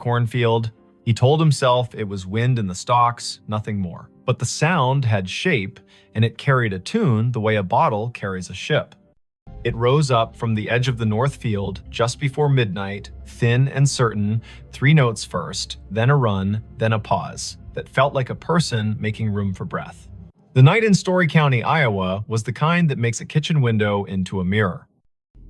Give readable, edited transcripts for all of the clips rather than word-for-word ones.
cornfield. He told himself it was wind in the stalks, nothing more. But the sound had shape, and it carried a tune the way a bottle carries a ship. It rose up from the edge of the north field just before midnight, thin and certain, 3 notes first, then a run, then a pause, that felt like a person making room for breath. The night in Story County, Iowa, was the kind that makes a kitchen window into a mirror.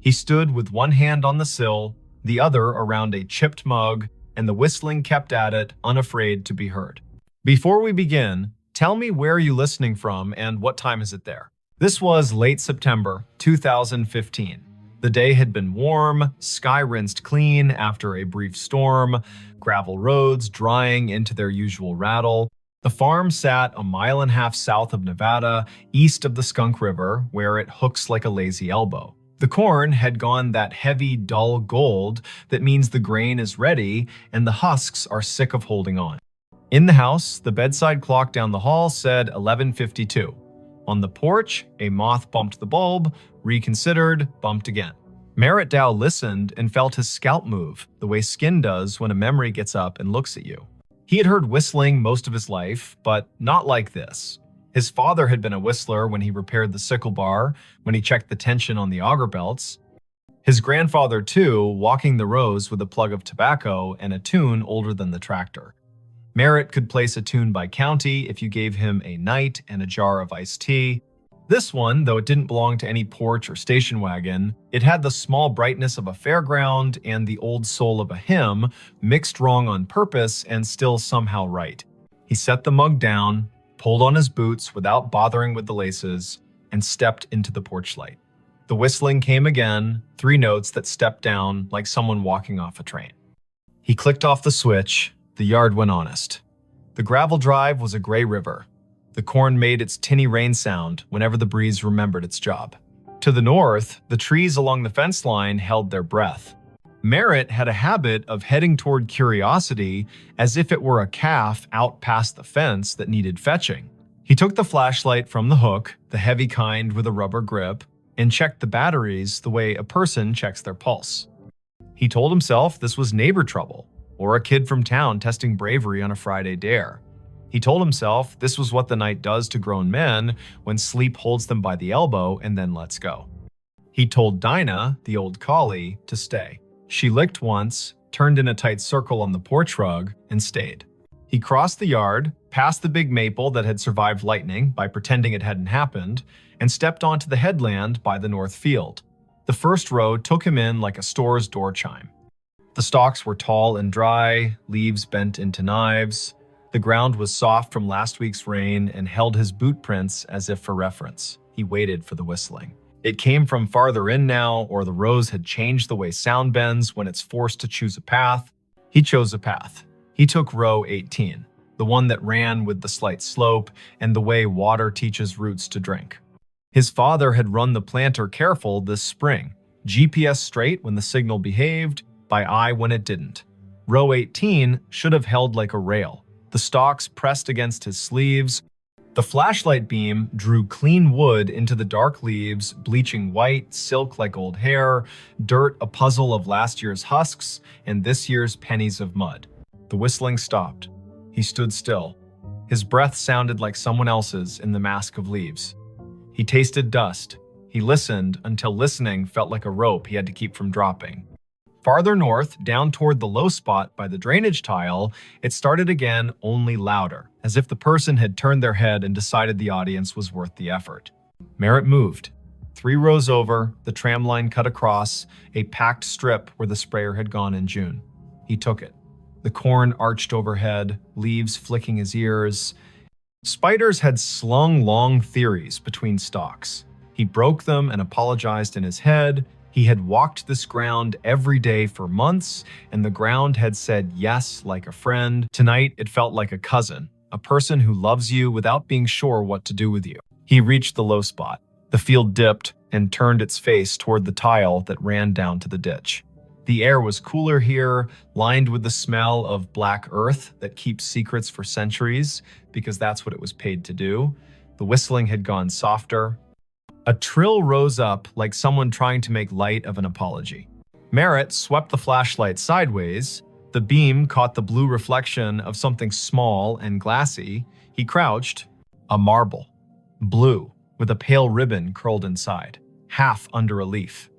He stood with one hand on the sill, the other around a chipped mug, and the whistling kept at it, unafraid to be heard. Before we begin, tell me where you're listening from and what time is it there? This was late September 2015. The day had been warm, sky rinsed clean after a brief storm, gravel roads drying into their usual rattle. The farm sat a mile and a half south of Nevada, east of the Skunk River, where it hooks like a lazy elbow. The corn had gone that heavy, dull gold that means the grain is ready and the husks are sick of holding on. In the house, the bedside clock down the hall said 11:52. On the porch, a moth bumped the bulb, reconsidered, bumped again. Merritt Dow listened and felt his scalp move, the way skin does when a memory gets up and looks at you. He had heard whistling most of his life, but not like this. His father had been a whistler when he repaired the sickle bar, when he checked the tension on the auger belts. His grandfather, too, walking the rows with a plug of tobacco and a tune older than the tractor. Merritt could place a tune by county if you gave him a night and a jar of iced tea. This one, though it didn't belong to any porch or station wagon, it had the small brightness of a fairground and the old soul of a hymn, mixed wrong on purpose and still somehow right. He set the mug down, pulled on his boots without bothering with the laces, and stepped into the porch light. The whistling came again, 3 notes that stepped down like someone walking off a train. He clicked off the switch. The yard went honest. The gravel drive was a gray river. The corn made its tinny rain sound whenever the breeze remembered its job. To the north, the trees along the fence line held their breath. Merritt had a habit of heading toward curiosity as if it were a calf out past the fence that needed fetching. He took the flashlight from the hook, the heavy kind with a rubber grip, and checked the batteries the way a person checks their pulse. He told himself this was neighbor trouble, or a kid from town testing bravery on a Friday dare. He told himself this was what the night does to grown men when sleep holds them by the elbow and then lets go. He told Dinah, the old collie, to stay. She licked once, turned in a tight circle on the porch rug, and stayed. He crossed the yard, past the big maple that had survived lightning by pretending it hadn't happened, and stepped onto the headland by the north field. The first row took him in like a store's door chime. The stalks were tall and dry, leaves bent into knives. The ground was soft from last week's rain and held his boot prints as if for reference. He waited for the whistling. It came from farther in now, or the rows had changed the way sound bends when it's forced to choose a path. He chose a path. He took row 18, the one that ran with the slight slope and the way water teaches roots to drink. His father had run the planter careful this spring, GPS straight when the signal behaved, by eye when it didn't. Row 18 should have held like a rail, the stalks pressed against his sleeves. The flashlight beam drew clean wood into the dark leaves, bleaching white, silk like old hair, dirt a puzzle of last year's husks, and this year's pennies of mud. The whistling stopped. He stood still. His breath sounded like someone else's in the mask of leaves. He tasted dust. He listened until listening felt like a rope he had to keep from dropping. Farther north, down toward the low spot by the drainage tile, it started again, only louder, as if the person had turned their head and decided the audience was worth the effort. Merritt moved. 3 rows over, the tram line cut across, a packed strip where the sprayer had gone in June. He took it. The corn arched overhead, leaves flicking his ears. Spiders had slung long theories between stalks. He broke them and apologized in his head. He had walked this ground every day for months, and the ground had said yes like a friend. Tonight, it felt like a cousin, a person who loves you without being sure what to do with you. He reached the low spot. The field dipped and turned its face toward the tile that ran down to the ditch. The air was cooler here, lined with the smell of black earth that keeps secrets for centuries, because that's what it was paid to do. The whistling had gone softer. A trill rose up like someone trying to make light of an apology. Merritt swept the flashlight sideways. The beam caught the blue reflection of something small and glassy. He crouched. A marble. Blue, with a pale ribbon curled inside, half under a leaf.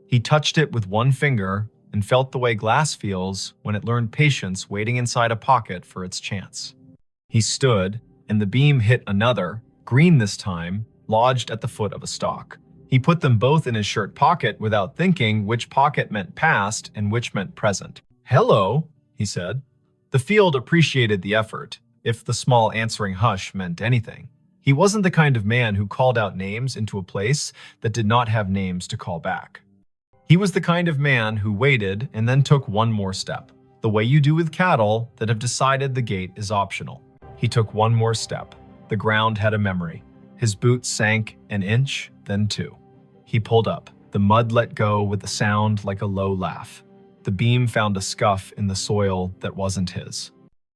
He touched it with one finger and felt the way glass feels when it learned patience waiting inside a pocket for its chance. He stood, and the beam hit another, green this time, lodged at the foot of a stalk. He put them both in his shirt pocket without thinking which pocket meant past and which meant present. "Hello," he said. The field appreciated the effort, if the small answering hush meant anything. He wasn't the kind of man who called out names into a place that did not have names to call back. He was the kind of man who waited and then took one more step, the way you do with cattle that have decided the gate is optional. He took one more step. The ground had a memory. His boots sank an inch, then two. He pulled up. The mud let go with a sound like a low laugh. The beam found a scuff in the soil that wasn't his.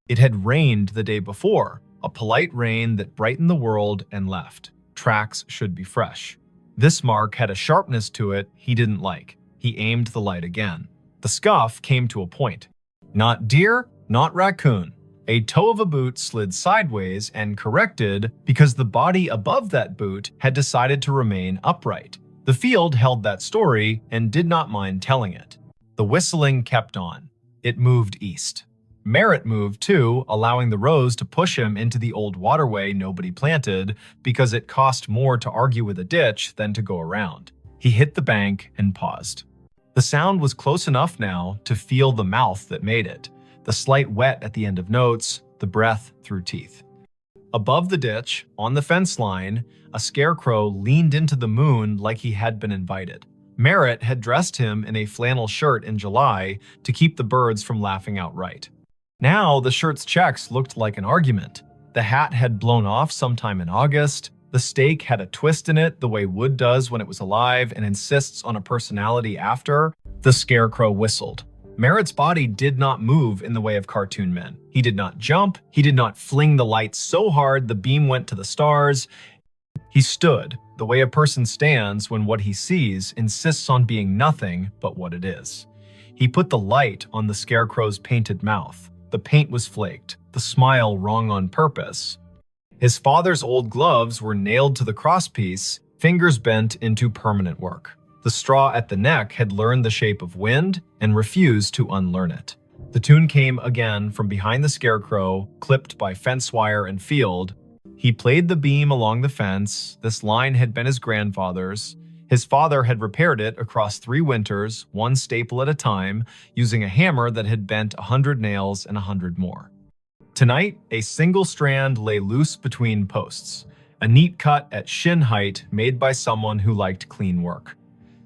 It had rained the day before, a polite rain that brightened the world and left. Tracks should be fresh. This mark had a sharpness to it he didn't like. He aimed the light again. The scuff came to a point. Not deer, not raccoon. A toe of a boot slid sideways and corrected because the body above that boot had decided to remain upright. The field held that story and did not mind telling it. The whistling kept on. It moved east. Merritt moved too, allowing the rows to push him into the old waterway nobody planted because it cost more to argue with a ditch than to go around. He hit the bank and paused. The sound was close enough now to feel the mouth that made it, the slight wet at the end of notes, the breath through teeth. Above the ditch, on the fence line, a scarecrow leaned into the moon like he had been invited. Merritt had dressed him in a flannel shirt in July to keep the birds from laughing outright. Now the shirt's checks looked like an argument. The hat had blown off sometime in August. The steak had a twist in it the way wood does when it was alive and insists on a personality after. The scarecrow whistled. Merritt's body did not move in the way of cartoon men. He did not jump. He did not fling the lights so hard the beam went to the stars. He stood, the way a person stands when what he sees insists on being nothing but what it is. He put the light on the scarecrow's painted mouth. The paint was flaked, the smile wrong on purpose. His father's old gloves were nailed to the crosspiece, fingers bent into permanent work. The straw at the neck had learned the shape of wind and refused to unlearn it. The tune came again from behind the scarecrow, clipped by fence wire and field. He played the beam along the fence. This line had been his grandfather's. His father had repaired it across 3 winters, one staple at a time, using a hammer that had bent 100 nails and 100 more. Tonight, a single strand lay loose between posts, a neat cut at shin height made by someone who liked clean work.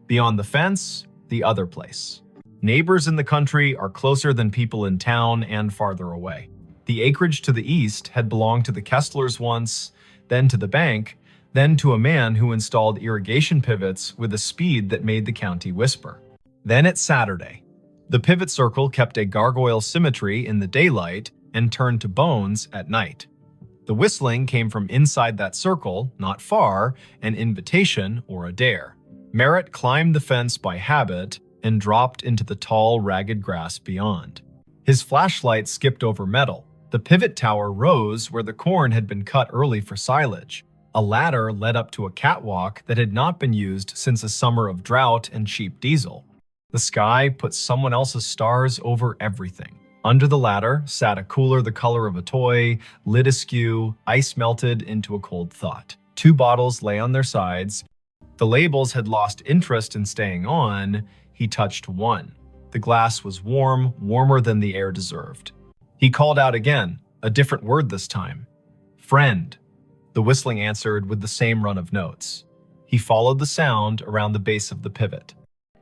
Beyond the fence, the other place. Neighbors in the country are closer than people in town and farther away. The acreage to the east had belonged to the Kesslers once, then to the bank, then to a man who installed irrigation pivots with a speed that made the county whisper. Then it's Saturday. The pivot circle kept a gargoyle symmetry in the daylight and turned to bones at night. The whistling came from inside that circle, not far, an invitation or a dare. Merritt climbed the fence by habit and dropped into the tall, ragged grass beyond. His flashlight skipped over metal. The pivot tower rose where the corn had been cut early for silage. A ladder led up to a catwalk that had not been used since a summer of drought and cheap diesel. The sky put someone else's stars over everything. Under the ladder sat a cooler the color of a toy, lid askew, ice melted into a cold thought. 2 bottles lay on their sides. The labels had lost interest in staying on. He touched one. The glass was warm, warmer than the air deserved. He called out again, a different word this time. Friend. The whistling answered with the same run of notes. He followed the sound around the base of the pivot.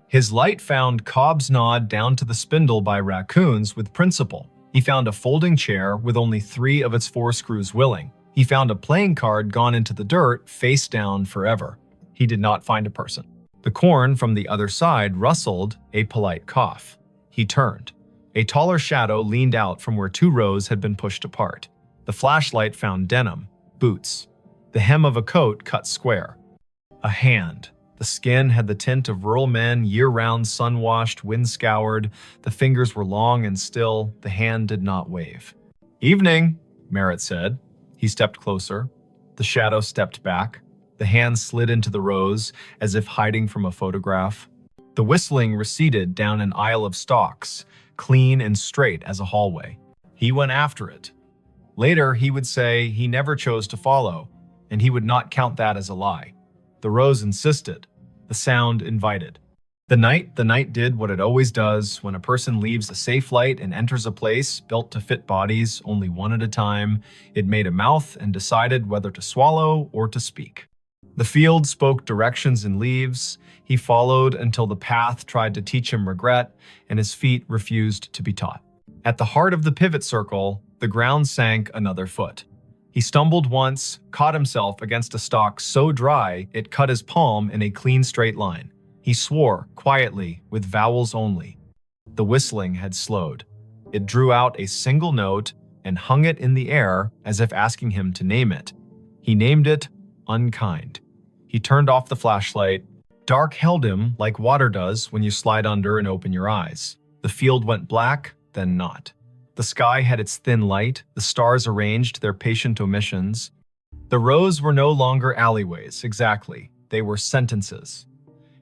His light found Cobb's nod down to the spindle by raccoons with principle. He found a folding chair with only 3 of its 4 screws willing. He found a playing card gone into the dirt, face down forever. He did not find a person. The corn from the other side rustled, a polite cough. He turned. A taller shadow leaned out from where 2 rows had been pushed apart. The flashlight found denim, boots, the hem of a coat cut square. A hand. The skin had the tint of rural men, year-round, sun-washed, wind-scoured. The fingers were long and still. The hand did not wave. "Evening," Merritt said. He stepped closer. The shadow stepped back. The hand slid into the rows, as if hiding from a photograph. The whistling receded down an aisle of stalks, clean and straight as a hallway. He went after it. Later, he would say he never chose to follow, and he would not count that as a lie. The rows insisted. The sound invited. The night did what it always does when a person leaves a safe light and enters a place built to fit bodies only one at a time. It made a mouth and decided whether to swallow or to speak. The field spoke directions in leaves. He followed until the path tried to teach him regret, and his feet refused to be taught. At the heart of the pivot circle, the ground sank another foot. He stumbled once, caught himself against a stalk so dry it cut his palm in a clean straight line. He swore, quietly, with vowels only. The whistling had slowed. It drew out a single note and hung it in the air as if asking him to name it. He named it Unkind. He turned off the flashlight. Dark held him like water does when you slide under and open your eyes. The field went black, then not. The sky had its thin light, the stars arranged their patient omissions. The rows were no longer alleyways, exactly. They were sentences.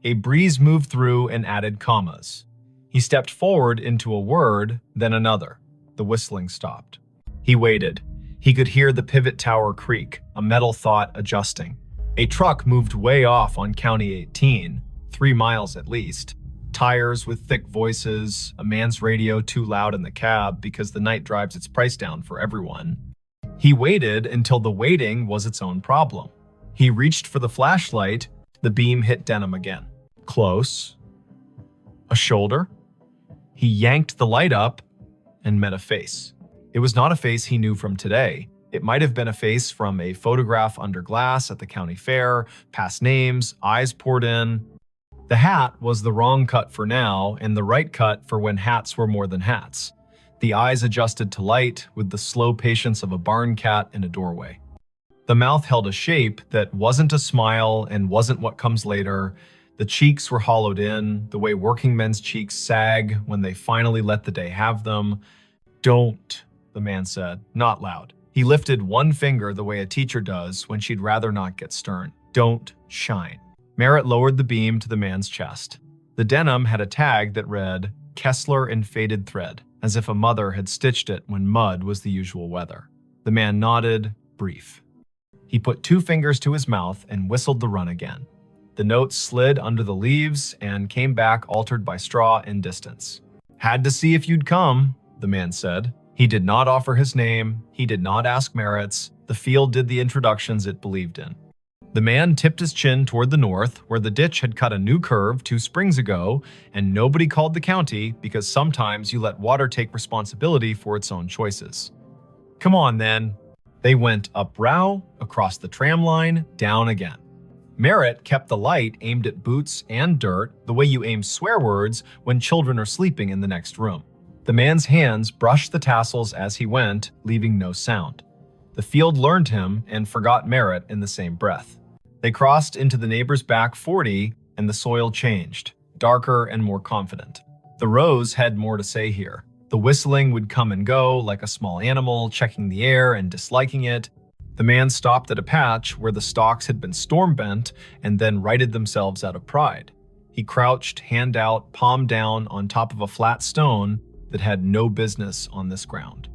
A breeze moved through and added commas. He stepped forward into a word, then another. The whistling stopped. He waited. He could hear the pivot tower creak, a metal thought adjusting. A truck moved way off on County 18, 3 miles at least. Tires with thick voices, a man's radio too loud in the cab because the night drives its price down for everyone. He waited until the waiting was its own problem. He reached for the flashlight. The beam hit denim again. Close. A shoulder. He yanked the light up and met a face. It was not a face he knew from today. It might have been a face from a photograph under glass at the county fair, past names, eyes poured in. The hat was the wrong cut for now and the right cut for when hats were more than hats. The eyes adjusted to light with the slow patience of a barn cat in a doorway. The mouth held a shape that wasn't a smile and wasn't what comes later. The cheeks were hollowed in, the way working men's cheeks sag when they finally let the day have them. "Don't," the man said, not loud. He lifted one finger the way a teacher does when she'd rather not get stern. "Don't shine." Merritt lowered the beam to the man's chest. The denim had a tag that read, "Kessler in faded thread," as if a mother had stitched it when mud was the usual weather. The man nodded, brief. He put 2 fingers to his mouth and whistled the run again. The note slid under the leaves and came back altered by straw and distance. "Had to see if you'd come," the man said. He did not offer his name. He did not ask Merritt's. The field did the introductions it believed in. The man tipped his chin toward the north, where the ditch had cut a new curve 2 springs ago, and nobody called the county because sometimes you let water take responsibility for its own choices. "Come on, then." They went up Row, across the tram line, down again. Merritt kept the light aimed at boots and dirt, the way you aim swear words when children are sleeping in the next room. The man's hands brushed the tassels as he went, leaving no sound. The field learned him and forgot Merritt in the same breath. They crossed into the neighbor's back 40, and the soil changed, darker and more confident. The rows had more to say here. The whistling would come and go like a small animal, checking the air and disliking it. The man stopped at a patch where the stalks had been storm-bent and then righted themselves out of pride. He crouched, hand out, palm down, on top of a flat stone that had no business on this ground.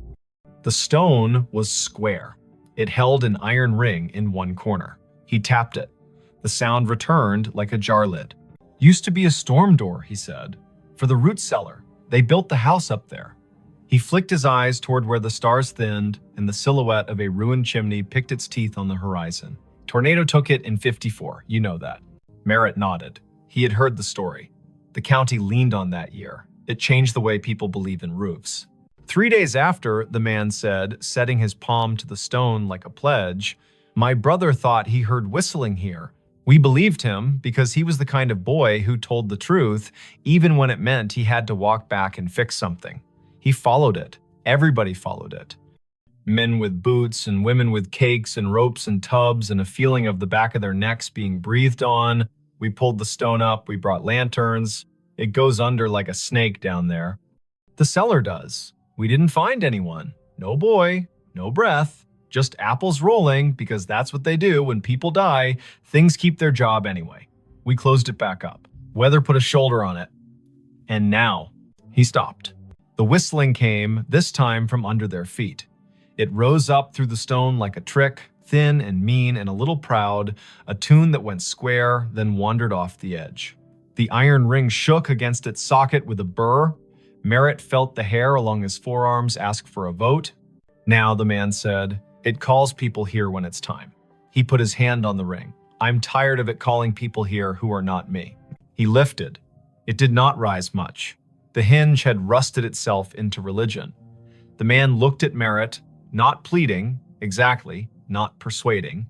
The stone was square. It held an iron ring in one corner. He tapped it. The sound returned like a jar lid. "Used to be a storm door," he said. "For the root cellar. They built the house up there." He flicked his eyes toward where the stars thinned and the silhouette of a ruined chimney picked its teeth on the horizon. "Tornado took it in '54, you know that." Merritt nodded. He had heard the story. The county leaned on that year. It changed the way people believe in roofs. 3 days after, the man said, setting his palm to the stone like a pledge, "My brother thought he heard whistling here. We believed him because he was the kind of boy who told the truth, even when it meant he had to walk back and fix something. He followed it. Everybody followed it. Men with boots and women with cakes and ropes and tubs and a feeling of the back of their necks being breathed on. We pulled the stone up, we brought lanterns. It goes under like a snake down there. The cellar does. We didn't find anyone. No boy, no breath. Just apples rolling, because that's what they do when people die. Things keep their job anyway. We closed it back up. Weather put a shoulder on it. And now, he stopped. The whistling came, this time from under their feet. It rose up through the stone like a trick, thin and mean and a little proud, a tune that went square, then wandered off the edge. The iron ring shook against its socket with a burr. Merritt felt the hair along his forearms ask for a vote. Now, the man said, it calls people here when it's time. He put his hand on the ring. I'm tired of it calling people here who are not me. He lifted. It did not rise much. The hinge had rusted itself into religion. The man looked at Merritt, not pleading, exactly, not persuading.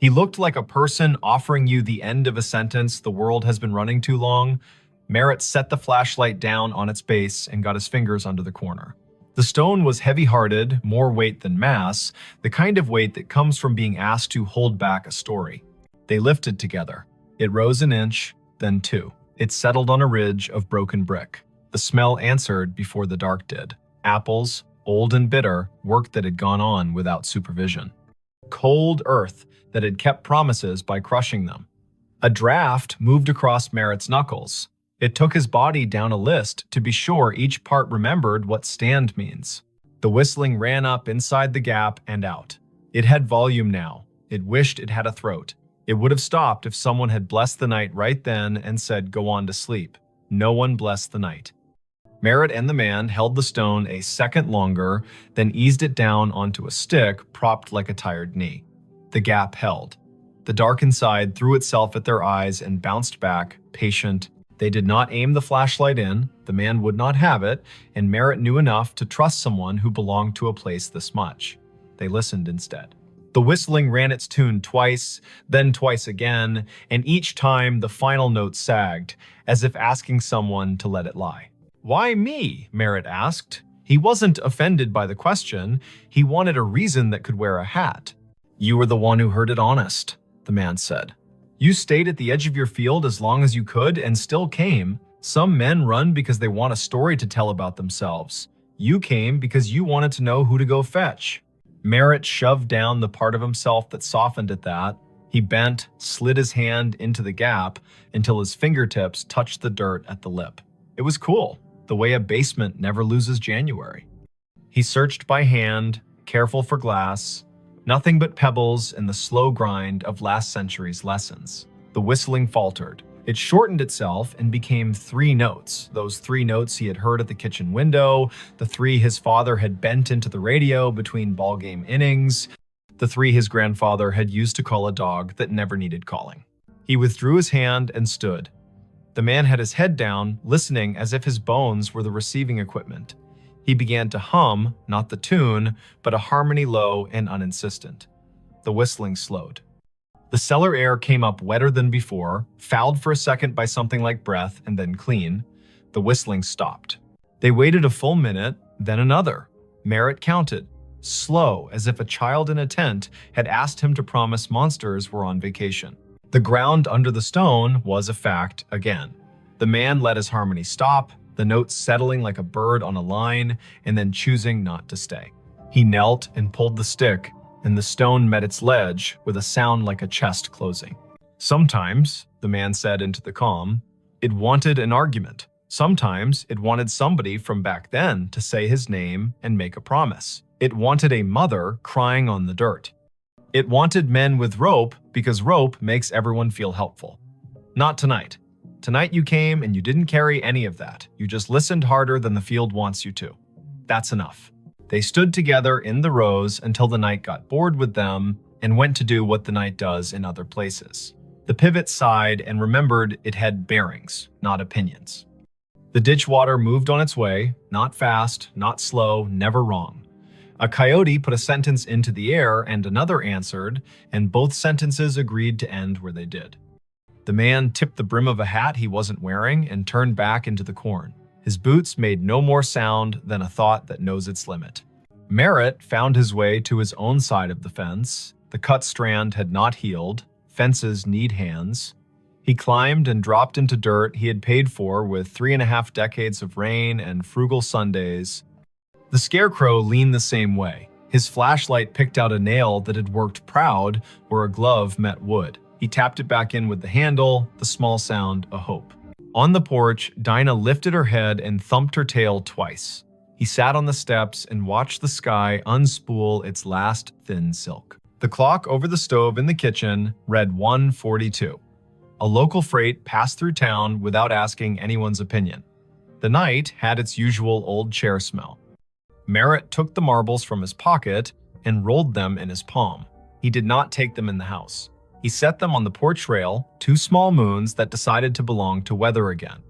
He looked like a person offering you the end of a sentence the world has been running too long. Merritt set the flashlight down on its base and got his fingers under the corner. The stone was heavy-hearted, more weight than mass, the kind of weight that comes from being asked to hold back a story. They lifted together. It rose an inch, then two. It settled on a ridge of broken brick. The smell answered before the dark did. Apples, old and bitter, work that had gone on without supervision. Cold earth that had kept promises by crushing them. A draft moved across Merritt's knuckles. It took his body down a list to be sure each part remembered what stand means. The whistling ran up inside the gap and out. It had volume now. It wished it had a throat. It would have stopped if someone had blessed the night right then and said, go on to sleep. No one blessed the night. Merritt and the man held the stone a second longer, then eased it down onto a stick propped like a tired knee. The gap held. The dark inside threw itself at their eyes and bounced back, patient. They did not aim the flashlight in, the man would not have it, and Merritt knew enough to trust someone who belonged to a place this much. They listened instead. The whistling ran its tune twice, then twice again, and each time the final note sagged, as if asking someone to let it lie. Why me? Merritt asked. He wasn't offended by the question. He wanted a reason that could wear a hat. You were the one who heard it honest, the man said. You stayed at the edge of your field as long as you could and still came. Some men run because they want a story to tell about themselves. You came because you wanted to know who to go fetch. Merritt shoved down the part of himself that softened at that. He bent, slid his hand into the gap until his fingertips touched the dirt at the lip. It was cool, the way a basement never loses January. He searched by hand, careful for glass. Nothing but pebbles in the slow grind of last century's lessons. The whistling faltered. It shortened itself and became 3 notes, those 3 notes he had heard at the kitchen window, the 3 his father had bent into the radio between ballgame innings, the 3 his grandfather had used to call a dog that never needed calling. He withdrew his hand and stood. The man had his head down, listening as if his bones were the receiving equipment. He began to hum, not the tune, but a harmony low and uninsistent. The whistling slowed. The cellar air came up wetter than before, fouled for a second by something like breath, and then clean. The whistling stopped. They waited a full minute, then another. Merritt counted, slow, as if a child in a tent had asked him to promise monsters were on vacation. The ground under the stone was a fact again. The man let his harmony stop, the notes settling like a bird on a line, and then choosing not to stay. He knelt and pulled the stick, and the stone met its ledge with a sound like a chest closing. Sometimes, the man said into the calm, it wanted an argument. Sometimes it wanted somebody from back then to say his name and make a promise. It wanted a mother crying on the dirt. It wanted men with rope because rope makes everyone feel helpful. Not tonight. Tonight you came and you didn't carry any of that. You just listened harder than the field wants you to. That's enough. They stood together in the rows until the night got bored with them and went to do what the night does in other places. The pivot sighed and remembered it had bearings, not opinions. The ditch water moved on its way, not fast, not slow, never wrong. A coyote put a sentence into the air and another answered, and both sentences agreed to end where they did. The man tipped the brim of a hat he wasn't wearing and turned back into the corn. His boots made no more sound than a thought that knows its limit. Merritt found his way to his own side of the fence. The cut strand had not healed. Fences need hands. He climbed and dropped into dirt he had paid for with 3.5 decades of rain and frugal Sundays. The scarecrow leaned the same way. His flashlight picked out a nail that had worked proud where a glove met wood. He tapped it back in with the handle, the small sound a hope. On the porch, Dinah lifted her head and thumped her tail twice. He sat on the steps and watched the sky unspool its last thin silk. The clock over the stove in the kitchen read 1:42. A local freight passed through town without asking anyone's opinion. The night had its usual old chair smell. Merritt took the marbles from his pocket and rolled them in his palm. He did not take them in the house. He set them on the porch rail, 2 small moons that decided to belong to weather again.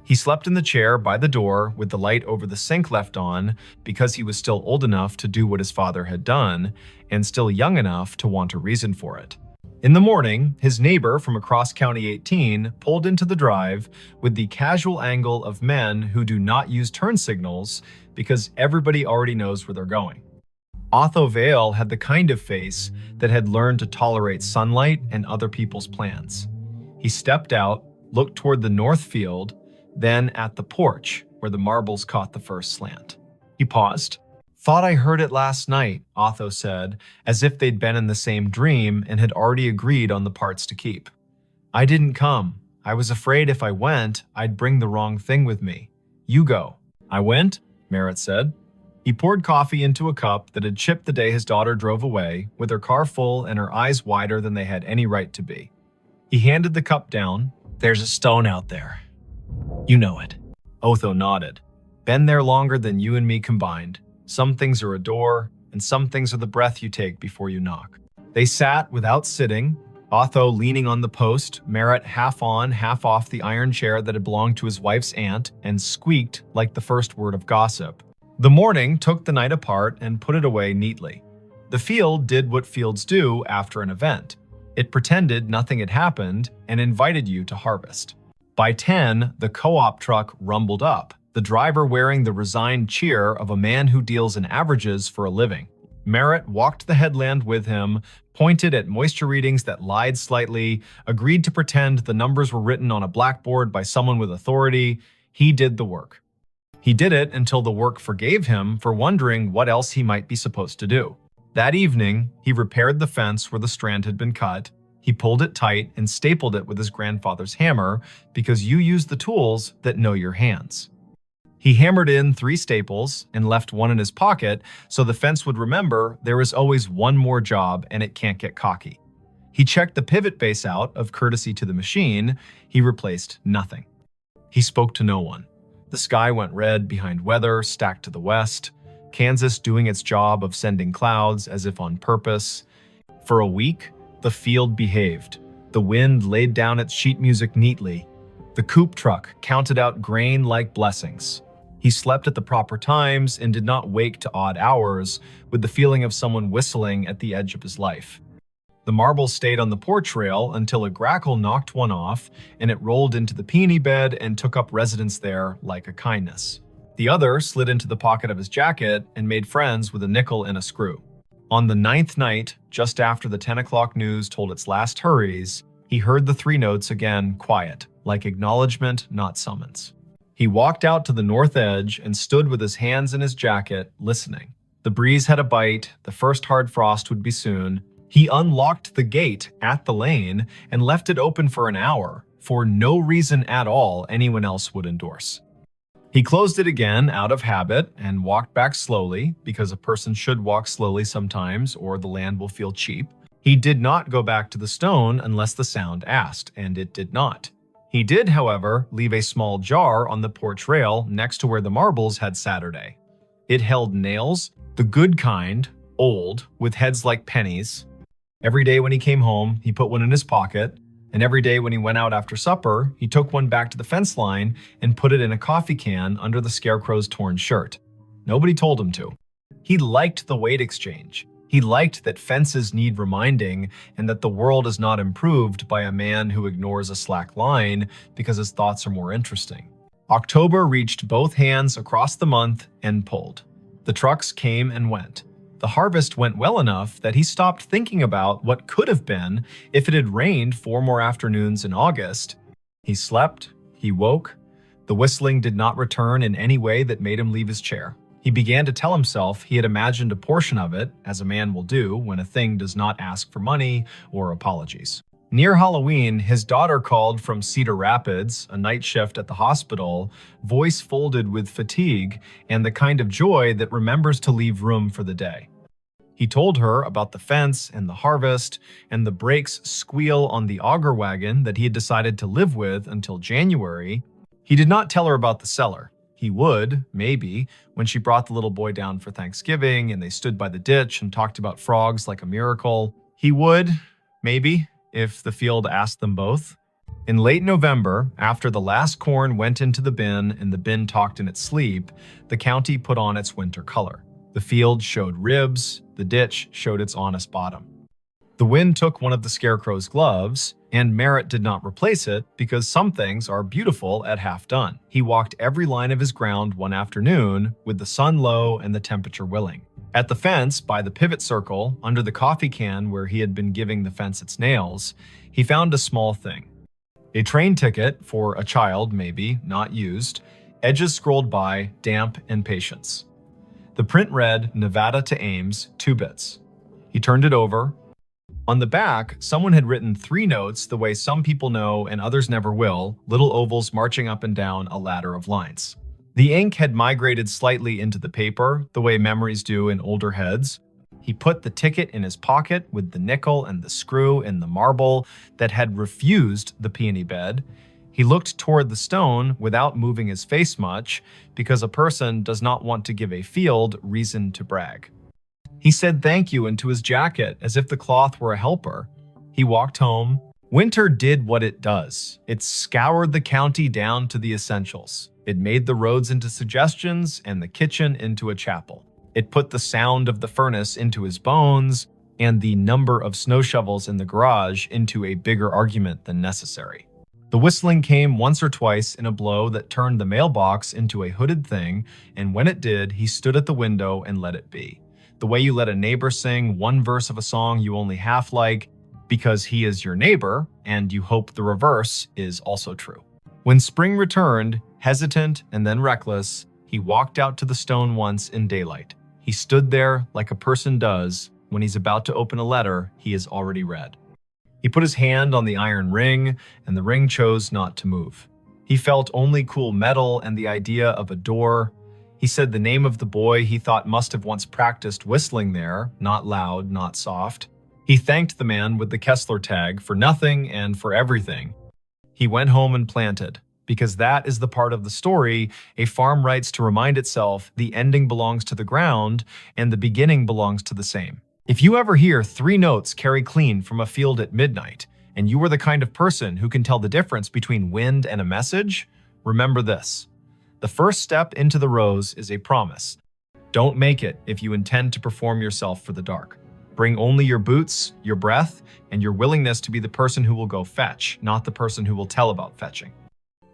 He slept in the chair by the door with the light over the sink left on because he was still old enough to do what his father had done and still young enough to want a reason for it. In the morning, his neighbor from across County 18 pulled into the drive with the casual angle of men who do not use turn signals because everybody already knows where they're going. Otho Vale had the kind of face that had learned to tolerate sunlight and other people's plans. He stepped out, looked toward the north field, then at the porch where the marbles caught the first slant. He paused. "Thought I heard it last night," Otho said, as if they'd been in the same dream and had already agreed on the parts to keep. "I didn't come. I was afraid if I went, I'd bring the wrong thing with me. You go." "I went," Merritt said. He poured coffee into a cup that had chipped the day his daughter drove away, with her car full and her eyes wider than they had any right to be. He handed the cup down. "There's a stone out there. You know it." Otho nodded. "Been there longer than you and me combined. Some things are a door, and some things are the breath you take before you knock." They sat without sitting, Otho leaning on the post, Merritt half on, half off the iron chair that had belonged to his wife's aunt, and squeaked like the first word of gossip. The morning took the night apart and put it away neatly. The field did what fields do after an event. It pretended nothing had happened and invited you to harvest. By 10, the co-op truck rumbled up, the driver wearing the resigned cheer of a man who deals in averages for a living. Merritt walked the headland with him, pointed at moisture readings that lied slightly, agreed to pretend the numbers were written on a blackboard by someone with authority. He did the work. He did it until the work forgave him for wondering what else he might be supposed to do. That evening, he repaired the fence where the strand had been cut. He pulled it tight and stapled it with his grandfather's hammer because you use the tools that know your hands. He hammered in 3 staples and left one in his pocket so the fence would remember there is always one more job and it can't get cocky. He checked the pivot base out of courtesy to the machine. He replaced nothing. He spoke to no one. The sky went red behind weather stacked to the west, Kansas doing its job of sending clouds as if on purpose. For a week, the field behaved. The wind laid down its sheet music neatly. The coupe truck counted out grain like blessings. He slept at the proper times and did not wake to odd hours with the feeling of someone whistling at the edge of his life. The marbles stayed on the porch rail until a grackle knocked one off and it rolled into the peony bed and took up residence there like a kindness. The other slid into the pocket of his jacket and made friends with a nickel and a screw. On the 9th night, just after the 10 o'clock news told its last hurries, he heard the 3 notes again quiet, like acknowledgement, not summons. He walked out to the north edge and stood with his hands in his jacket, listening. The breeze had a bite, the first hard frost would be soon. He unlocked the gate at the lane and left it open for an hour, for no reason at all anyone else would endorse. He closed it again out of habit and walked back slowly, because a person should walk slowly sometimes or the land will feel cheap. He did not go back to the stone unless the sound asked, and it did not. He did, however, leave a small jar on the porch rail next to where the marbles had Saturday. It held nails, the good kind, old, with heads like pennies. Every day when he came home, he put one in his pocket, and every day when he went out after supper, he took one back to the fence line and put it in a coffee can under the scarecrow's torn shirt. Nobody told him to. He liked the weight exchange. He liked that fences need reminding and that the world is not improved by a man who ignores a slack line because his thoughts are more interesting. October reached both hands across the month and pulled. The trucks came and went. The harvest went well enough that he stopped thinking about what could have been if it had rained 4 more afternoons in August. He slept, he woke. The whistling did not return in any way that made him leave his chair. He began to tell himself he had imagined a portion of it, as a man will do when a thing does not ask for money or apologies. Near Halloween, his daughter called from Cedar Rapids, a night shift at the hospital, voice folded with fatigue and the kind of joy that remembers to leave room for the day. He told her about the fence and the harvest and the brakes squeal on the auger wagon that he had decided to live with until January. He did not tell her about the cellar. He would, maybe, when she brought the little boy down for Thanksgiving and they stood by the ditch and talked about frogs like a miracle. He would, maybe, if the field asked them both. In late November, after the last corn went into the bin and the bin talked in its sleep, the county put on its winter color. The field showed ribs, the ditch showed its honest bottom. The wind took one of the scarecrow's gloves, and Merritt did not replace it because some things are beautiful at half done. He walked every line of his ground one afternoon with the sun low and the temperature willing. At the fence, by the pivot circle, under the coffee can where he had been giving the fence its nails, he found a small thing. A train ticket for a child, maybe, not used, edges scrolled by, damp and patience. The print read, Nevada to Ames, 2 bits. He turned it over. On the back, someone had written 3 notes the way some people know and others never will, little ovals marching up and down a ladder of lines. The ink had migrated slightly into the paper, the way memories do in older heads. He put the ticket in his pocket with the nickel and the screw and the marble that had refused the peony bed. He looked toward the stone without moving his face much, because a person does not want to give a field reason to brag. He said thank you into his jacket as if the cloth were a helper. He walked home. Winter did what it does. It scoured the county down to the essentials. It made the roads into suggestions and the kitchen into a chapel. It put the sound of the furnace into his bones and the number of snow shovels in the garage into a bigger argument than necessary. The whistling came once or twice in a blow that turned the mailbox into a hooded thing, and when it did, he stood at the window and let it be. The way you let a neighbor sing one verse of a song you only half like because he is your neighbor, and you hope the reverse is also true. When spring returned, hesitant and then reckless, he walked out to the stone once in daylight. He stood there like a person does when he's about to open a letter he has already read. He put his hand on the iron ring, and the ring chose not to move. He felt only cool metal and the idea of a door. He said the name of the boy he thought must have once practiced whistling there, not loud, not soft. He thanked the man with the Kessler tag for nothing and for everything. He went home and planted, because that is the part of the story a farm writes to remind itself the ending belongs to the ground and the beginning belongs to the same. If you ever hear 3 notes carry clean from a field at midnight, and you are the kind of person who can tell the difference between wind and a message, remember this. The first step into the rose is a promise. Don't make it if you intend to perform yourself for the dark. Bring only your boots, your breath, and your willingness to be the person who will go fetch, not the person who will tell about fetching.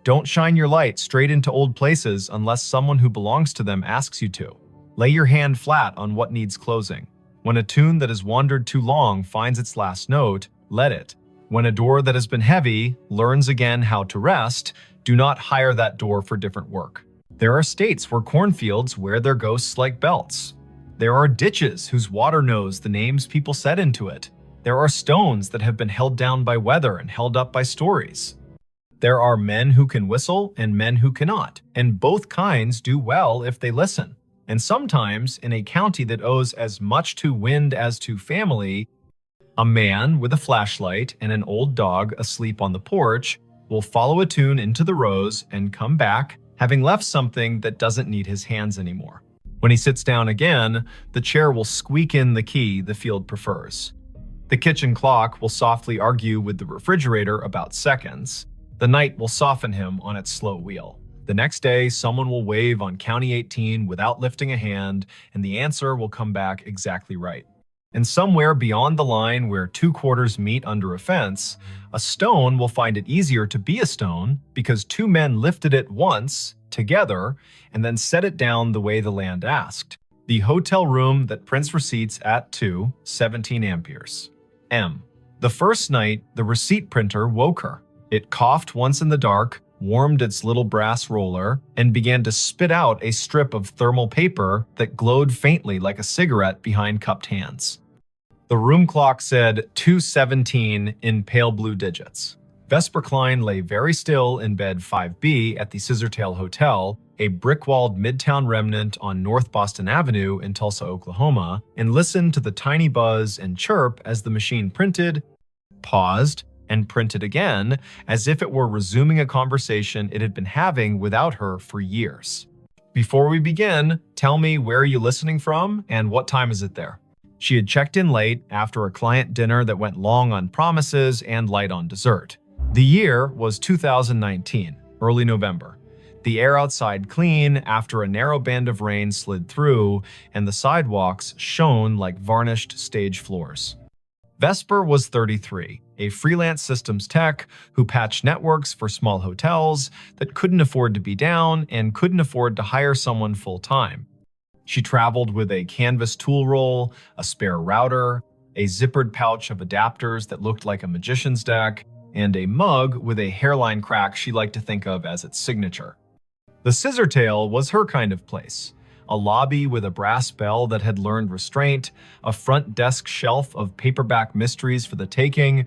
Don't shine your light straight into old places unless someone who belongs to them asks you to. Lay your hand flat on what needs closing. When a tune that has wandered too long finds its last note, let it. When a door that has been heavy learns again how to rest, do not hire that door for different work. There are states where cornfields wear their ghosts like belts. There are ditches whose water knows the names people set into it. There are stones that have been held down by weather and held up by stories. There are men who can whistle and men who cannot, and both kinds do well if they listen. And sometimes, in a county that owes as much to wind as to family, a man with a flashlight and an old dog asleep on the porch will follow a tune into the rose and come back, having left something that doesn't need his hands anymore. When he sits down again, the chair will squeak in the key the field prefers. The kitchen clock will softly argue with the refrigerator about seconds. The night will soften him on its slow wheel. The next day, someone will wave on County 18 without lifting a hand, and the answer will come back exactly right. And somewhere beyond the line where 2 quarters meet under a fence, a stone will find it easier to be a stone because 2 men lifted it once, together, and then set it down the way the land asked. The hotel room that prints receipts at 17 amperes. M. The first night, the receipt printer woke her. It coughed once in the dark, warmed its little brass roller, and began to spit out a strip of thermal paper that glowed faintly like a cigarette behind cupped hands. The room clock said 2:17 in pale blue digits. Vesper Klein lay very still in bed 5B at the Scissortail Hotel, a brick-walled midtown remnant on North Boston Avenue in Tulsa, Oklahoma, and listened to the tiny buzz and chirp as the machine printed, paused, and printed again, as if it were resuming a conversation it had been having without her for years. Before we begin, tell me where are you listening from and what time is it there? She had checked in late after a client dinner that went long on promises and light on dessert. The year was 2019, early November. The air outside clean after a narrow band of rain slid through, and the sidewalks shone like varnished stage floors. Vesper was 33, a freelance systems tech who patched networks for small hotels that couldn't afford to be down and couldn't afford to hire someone full-time. She traveled with a canvas tool roll, a spare router, a zippered pouch of adapters that looked like a magician's deck, and a mug with a hairline crack she liked to think of as its signature. The Scissortail was her kind of place. A lobby with a brass bell that had learned restraint, a front desk shelf of paperback mysteries for the taking,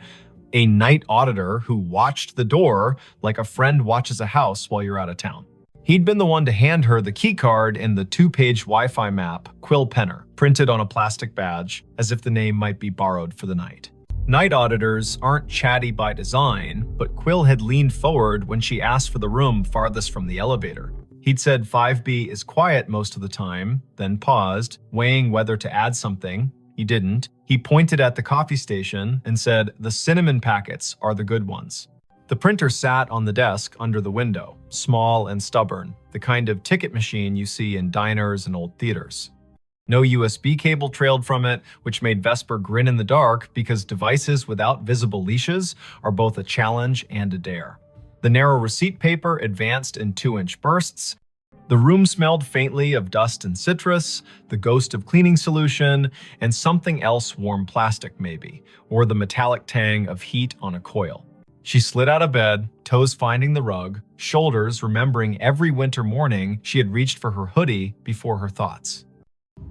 a night auditor who watched the door like a friend watches a house while you're out of town. He'd been the one to hand her the keycard and the 2-page Wi-Fi map, Quill Penner, printed on a plastic badge, as if the name might be borrowed for the night. Night auditors aren't chatty by design, but Quill had leaned forward when she asked for the room farthest from the elevator. He'd said 5B is quiet most of the time, then paused, weighing whether to add something. He didn't. He pointed at the coffee station and said, "The cinnamon packets are the good ones." The printer sat on the desk under the window, small and stubborn, the kind of ticket machine you see in diners and old theaters. No USB cable trailed from it, which made Vesper grin in the dark because devices without visible leashes are both a challenge and a dare. The narrow receipt paper advanced in 2-inch bursts. The room smelled faintly of dust and citrus, the ghost of cleaning solution, and something else warm plastic maybe, or the metallic tang of heat on a coil. She slid out of bed, toes finding the rug, shoulders remembering every winter morning she had reached for her hoodie before her thoughts.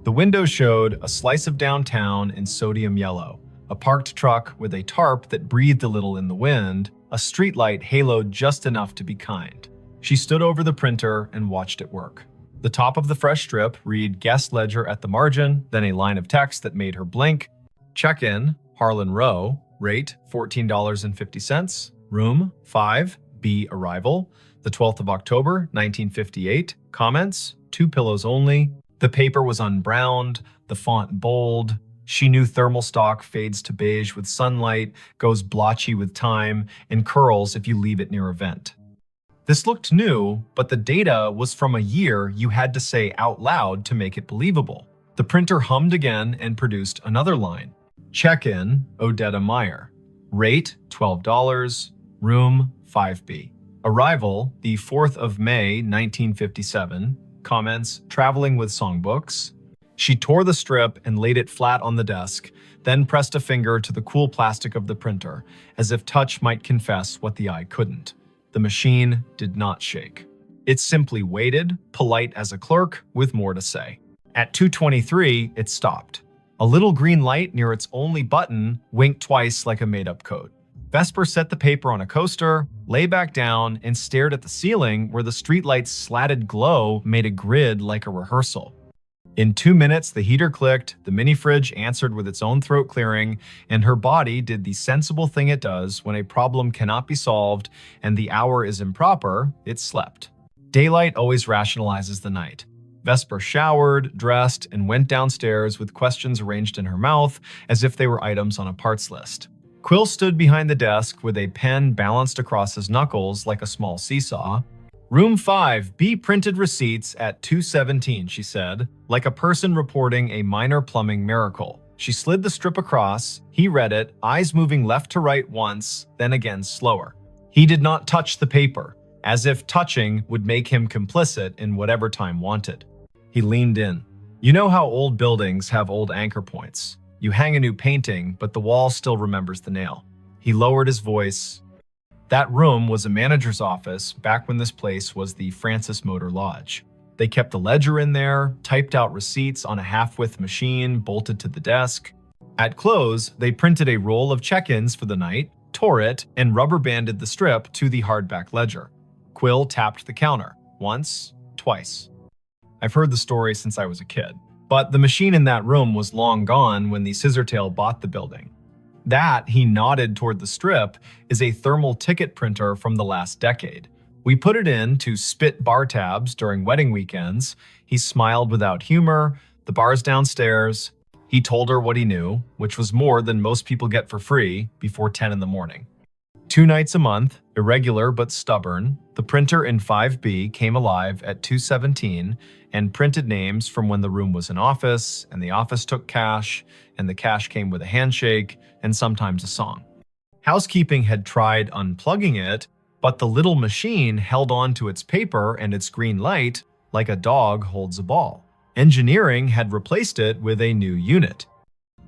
The window showed a slice of downtown in sodium yellow, a parked truck with a tarp that breathed a little in the wind, a streetlight haloed just enough to be kind. She stood over the printer and watched it work. The top of the fresh strip read guest ledger at the margin, then a line of text that made her blink. Check-in, Harlan Row, rate $14.50, room 5B arrival, the 12th of October, 1958, comments, 2 pillows only. The paper was unbrowned, the font bold. She knew thermal stock fades to beige with sunlight, goes blotchy with time, and curls if you leave it near a vent. This looked new, but the data was from a year you had to say out loud to make it believable. The printer hummed again and produced another line. Check-in, Odetta Meyer. Rate, $12, room 5B. Arrival, the 4th of May, 1957. Comments, traveling with songbooks. She tore the strip and laid it flat on the desk, then pressed a finger to the cool plastic of the printer, as if touch might confess what the eye couldn't. The machine did not shake. It simply waited, polite as a clerk, with more to say. At 2:23, it stopped. A little green light near its only button winked twice like a made-up code. Vesper set the paper on a coaster, lay back down, and stared at the ceiling where the streetlight's slatted glow made a grid like a rehearsal. In 2 minutes, the heater clicked, the mini-fridge answered with its own throat clearing, and her body did the sensible thing it does when a problem cannot be solved and the hour is improper, it slept. Daylight always rationalizes the night. Vesper showered, dressed, and went downstairs with questions arranged in her mouth as if they were items on a parts list. Quill stood behind the desk with a pen balanced across his knuckles like a small seesaw. Room 5B printed receipts at 2:17, she said, like a person reporting a minor plumbing miracle. She slid the strip across, he read it, eyes moving left to right once, then again slower. He did not touch the paper, as if touching would make him complicit in whatever time wanted. He leaned in. You know how old buildings have old anchor points. You hang a new painting, but the wall still remembers the nail. He lowered his voice. That room was a manager's office back when this place was the Francis Motor Lodge. They kept a ledger in there, typed out receipts on a half-width machine bolted to the desk. At close, they printed a roll of check-ins for the night, tore it, and rubber-banded the strip to the hardback ledger. Quill tapped the counter. Once, twice. I've heard the story since I was a kid, but the machine in that room was long gone when the Scissortail bought the building. That, he nodded toward the strip, is a thermal ticket printer from the last decade. We put it in to spit bar tabs during wedding weekends. He smiled without humor. The bar's downstairs. He told her what he knew, which was more than most people get for free before 10 in the morning. 2 nights a month, irregular but stubborn, the printer in 5B came alive at 2:17 and printed names from when the room was an office, and the office took cash, and the cash came with a handshake, and sometimes a song. Housekeeping had tried unplugging it, but the little machine held on to its paper and its green light like a dog holds a ball. Engineering had replaced it with a new unit.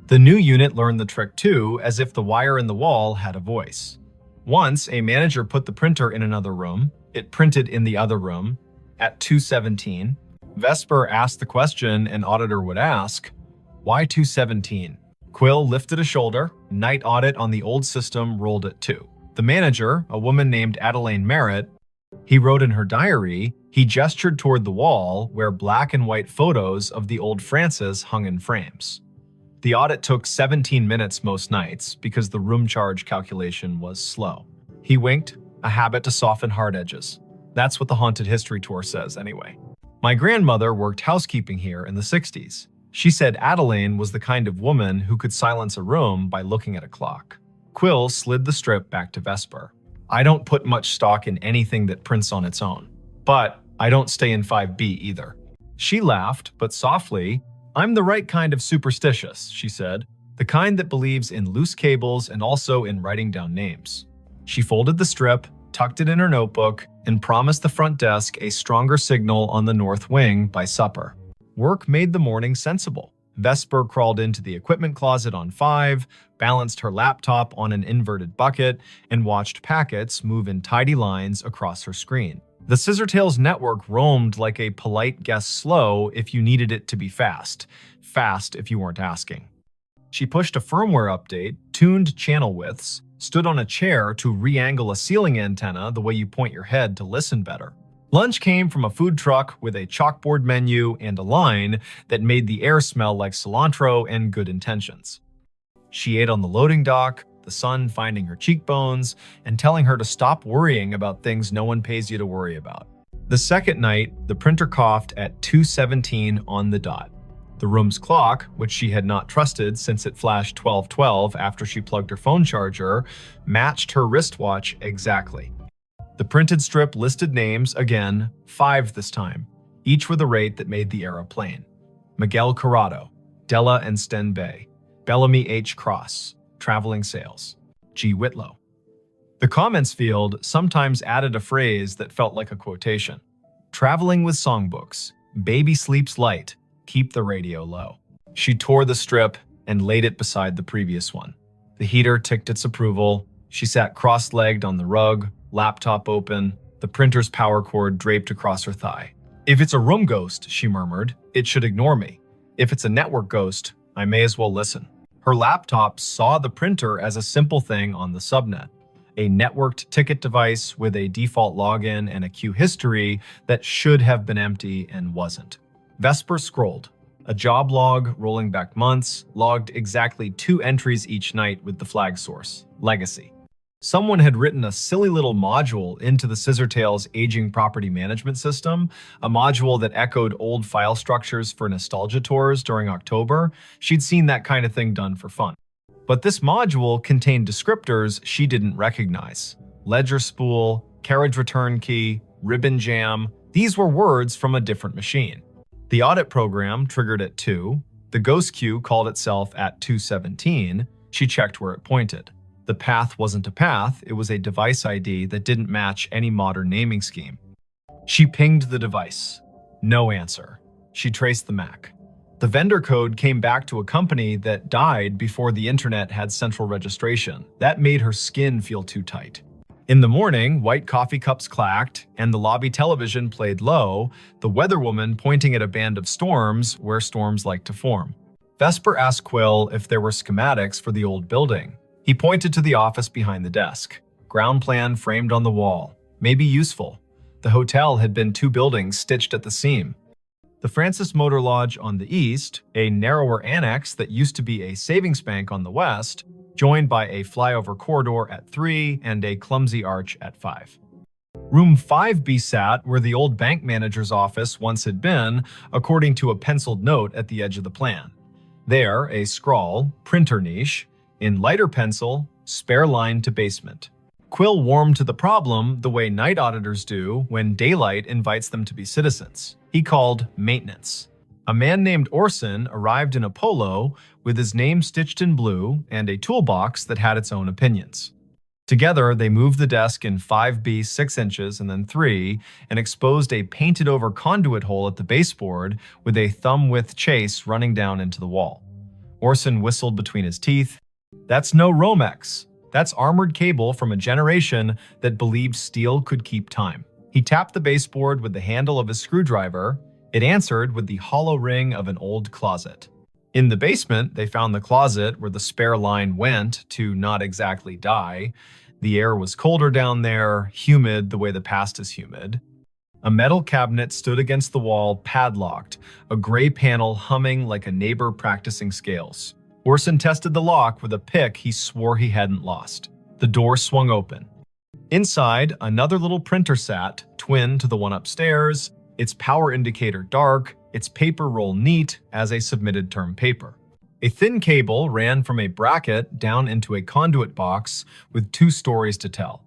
The new unit learned the trick too, as if the wire in the wall had a voice. Once, a manager put the printer in another room. It printed in the other room. At 2:17, Vesper asked the question an auditor would ask, "Why 2:17?" Quill lifted a shoulder. Night audit on the old system rolled at 2. The manager, a woman named Adelaine Merritt, he wrote in her diary, he gestured toward the wall where black and white photos of the old Francis hung in frames. The audit took 17 minutes most nights because the room charge calculation was slow. He winked, a habit to soften hard edges. That's what the Haunted History Tour says anyway. My grandmother worked housekeeping here in the 60s. She said Adelaine was the kind of woman who could silence a room by looking at a clock. Quill slid the strip back to Vesper. I don't put much stock in anything that prints on its own. But I don't stay in 5B either. She laughed, but softly. I'm the right kind of superstitious, she said. The kind that believes in loose cables and also in writing down names. She folded the strip, tucked it in her notebook, and promised the front desk a stronger signal on the north wing by supper. Work made the morning sensible. Vesper crawled into the equipment closet on 5, balanced her laptop on an inverted bucket, and watched packets move in tidy lines across her screen. The Scissortails network roamed like a polite guess slow if you needed it to be fast. Fast if you weren't asking. She pushed a firmware update, tuned channel widths, stood on a chair to re-angle a ceiling antenna the way you point your head to listen better. Lunch came from a food truck with a chalkboard menu and a line that made the air smell like cilantro and good intentions. She ate on the loading dock, the sun finding her cheekbones and telling her to stop worrying about things no one pays you to worry about. The second night, the printer coughed at 2:17 on the dot. The room's clock, which she had not trusted since it flashed 12:12 after she plugged her phone charger, matched her wristwatch exactly. The printed strip listed names again, 5 this time, each with a rate that made the era plain. Miguel Corrado, Della and Sten Bay, Bellamy H. Cross, Traveling Sales, G. Whitlow. The comments field sometimes added a phrase that felt like a quotation. Traveling with songbooks, baby sleeps light, keep the radio low. She tore the strip and laid it beside the previous one. The heater ticked its approval. She sat cross-legged on the rug, laptop open, the printer's power cord draped across her thigh. If it's a room ghost, she murmured, it should ignore me. If it's a network ghost, I may as well listen. Her laptop saw the printer as a simple thing on the subnet, a networked ticket device with a default login and a queue history that should have been empty and wasn't. Vesper scrolled. A job log rolling back months logged exactly 2 entries each night with the flag source, Legacy. Someone had written a silly little module into the Scissortails aging property management system, a module that echoed old file structures for nostalgia tours during October. She'd seen that kind of thing done for fun. But this module contained descriptors she didn't recognize. Ledger spool, carriage return key, ribbon jam. These were words from a different machine. The audit program triggered at 2. The ghost queue called itself at 2:17. She checked where it pointed. The path wasn't a path, it was a device ID that didn't match any modern naming scheme. She pinged the device. No answer. She traced the MAC. The vendor code came back to a company that died before the internet had central registration. That made her skin feel too tight. In the morning, white coffee cups clacked, and the lobby television played low, the weatherwoman pointing at a band of storms where storms like to form. Vesper asked Quill if there were schematics for the old building. He pointed to the office behind the desk. Ground plan framed on the wall. Maybe useful. The hotel had been 2 buildings stitched at the seam. The Francis Motor Lodge on the east, a narrower annex that used to be a savings bank on the west, joined by a flyover corridor at 3 and a clumsy arch at 5. Room 5B sat where the old bank manager's office once had been, according to a penciled note at the edge of the plan. There, a scrawl, printer niche, in lighter pencil, spare line to basement. Quill warmed to the problem the way night auditors do when daylight invites them to be citizens. He called maintenance. A man named Orson arrived in a polo with his name stitched in blue and a toolbox that had its own opinions. Together, they moved the desk in 5B 6 inches and then 3 and exposed a painted-over conduit hole at the baseboard with a thumb-width chase running down into the wall. Orson whistled between his teeth. "That's no Romex. That's armored cable from a generation that believed steel could keep time." He tapped the baseboard with the handle of his screwdriver. It answered with the hollow ring of an old closet. In the basement, they found the closet where the spare line went to not exactly die. The air was colder down there, humid the way the past is humid. A metal cabinet stood against the wall, padlocked, a gray panel humming like a neighbor practicing scales. Orson tested the lock with a pick he swore he hadn't lost. The door swung open. Inside, another little printer sat, twin to the one upstairs, its power indicator dark, its paper roll neat as a submitted term paper. A thin cable ran from a bracket down into a conduit box with 2 stories to tell.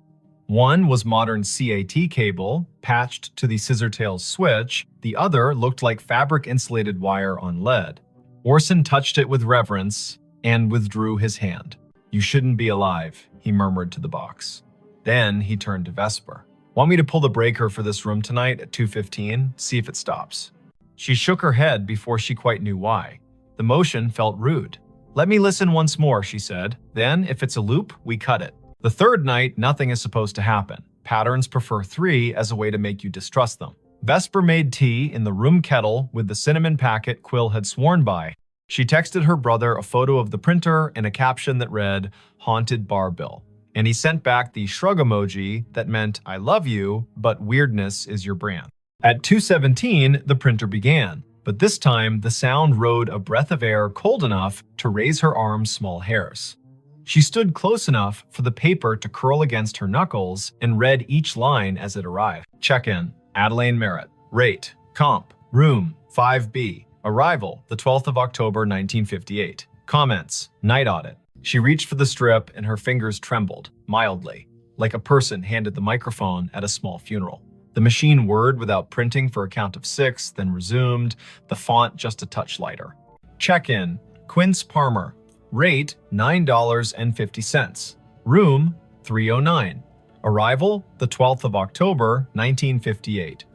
One was modern CAT cable, patched to the scissortails switch. The other looked like fabric-insulated wire on lead. Orson touched it with reverence and withdrew his hand. "You shouldn't be alive," he murmured to the box. Then he turned to Vesper. "Want me to pull the breaker for this room tonight at 2:15? See if it stops." She shook her head before she quite knew why. The motion felt rude. "Let me listen once more," she said. "Then, if it's a loop, we cut it." The third night, nothing is supposed to happen. Patterns prefer 3 as a way to make you distrust them. Vesper made tea in the room kettle with the cinnamon packet Quill had sworn by. She texted her brother a photo of the printer and a caption that read, "Haunted Bar Bill." And he sent back the shrug emoji that meant, "I love you, but weirdness is your brand." At 2:17, the printer began, but this time the sound rode a breath of air cold enough to raise her arm's small hairs. She stood close enough for the paper to curl against her knuckles and read each line as it arrived. Check-in, Adelaine Merritt. Rate, comp, room, 5B. Arrival, the 12th of October, 1958. Comments, night audit. She reached for the strip and her fingers trembled, mildly, like a person handed the microphone at a small funeral. The machine whirred without printing for a count of 6, then resumed, the font just a touch lighter. Check-in, Quince Palmer. Rate, $9.50. Room, 309. Arrival, the 12th of October, 1958.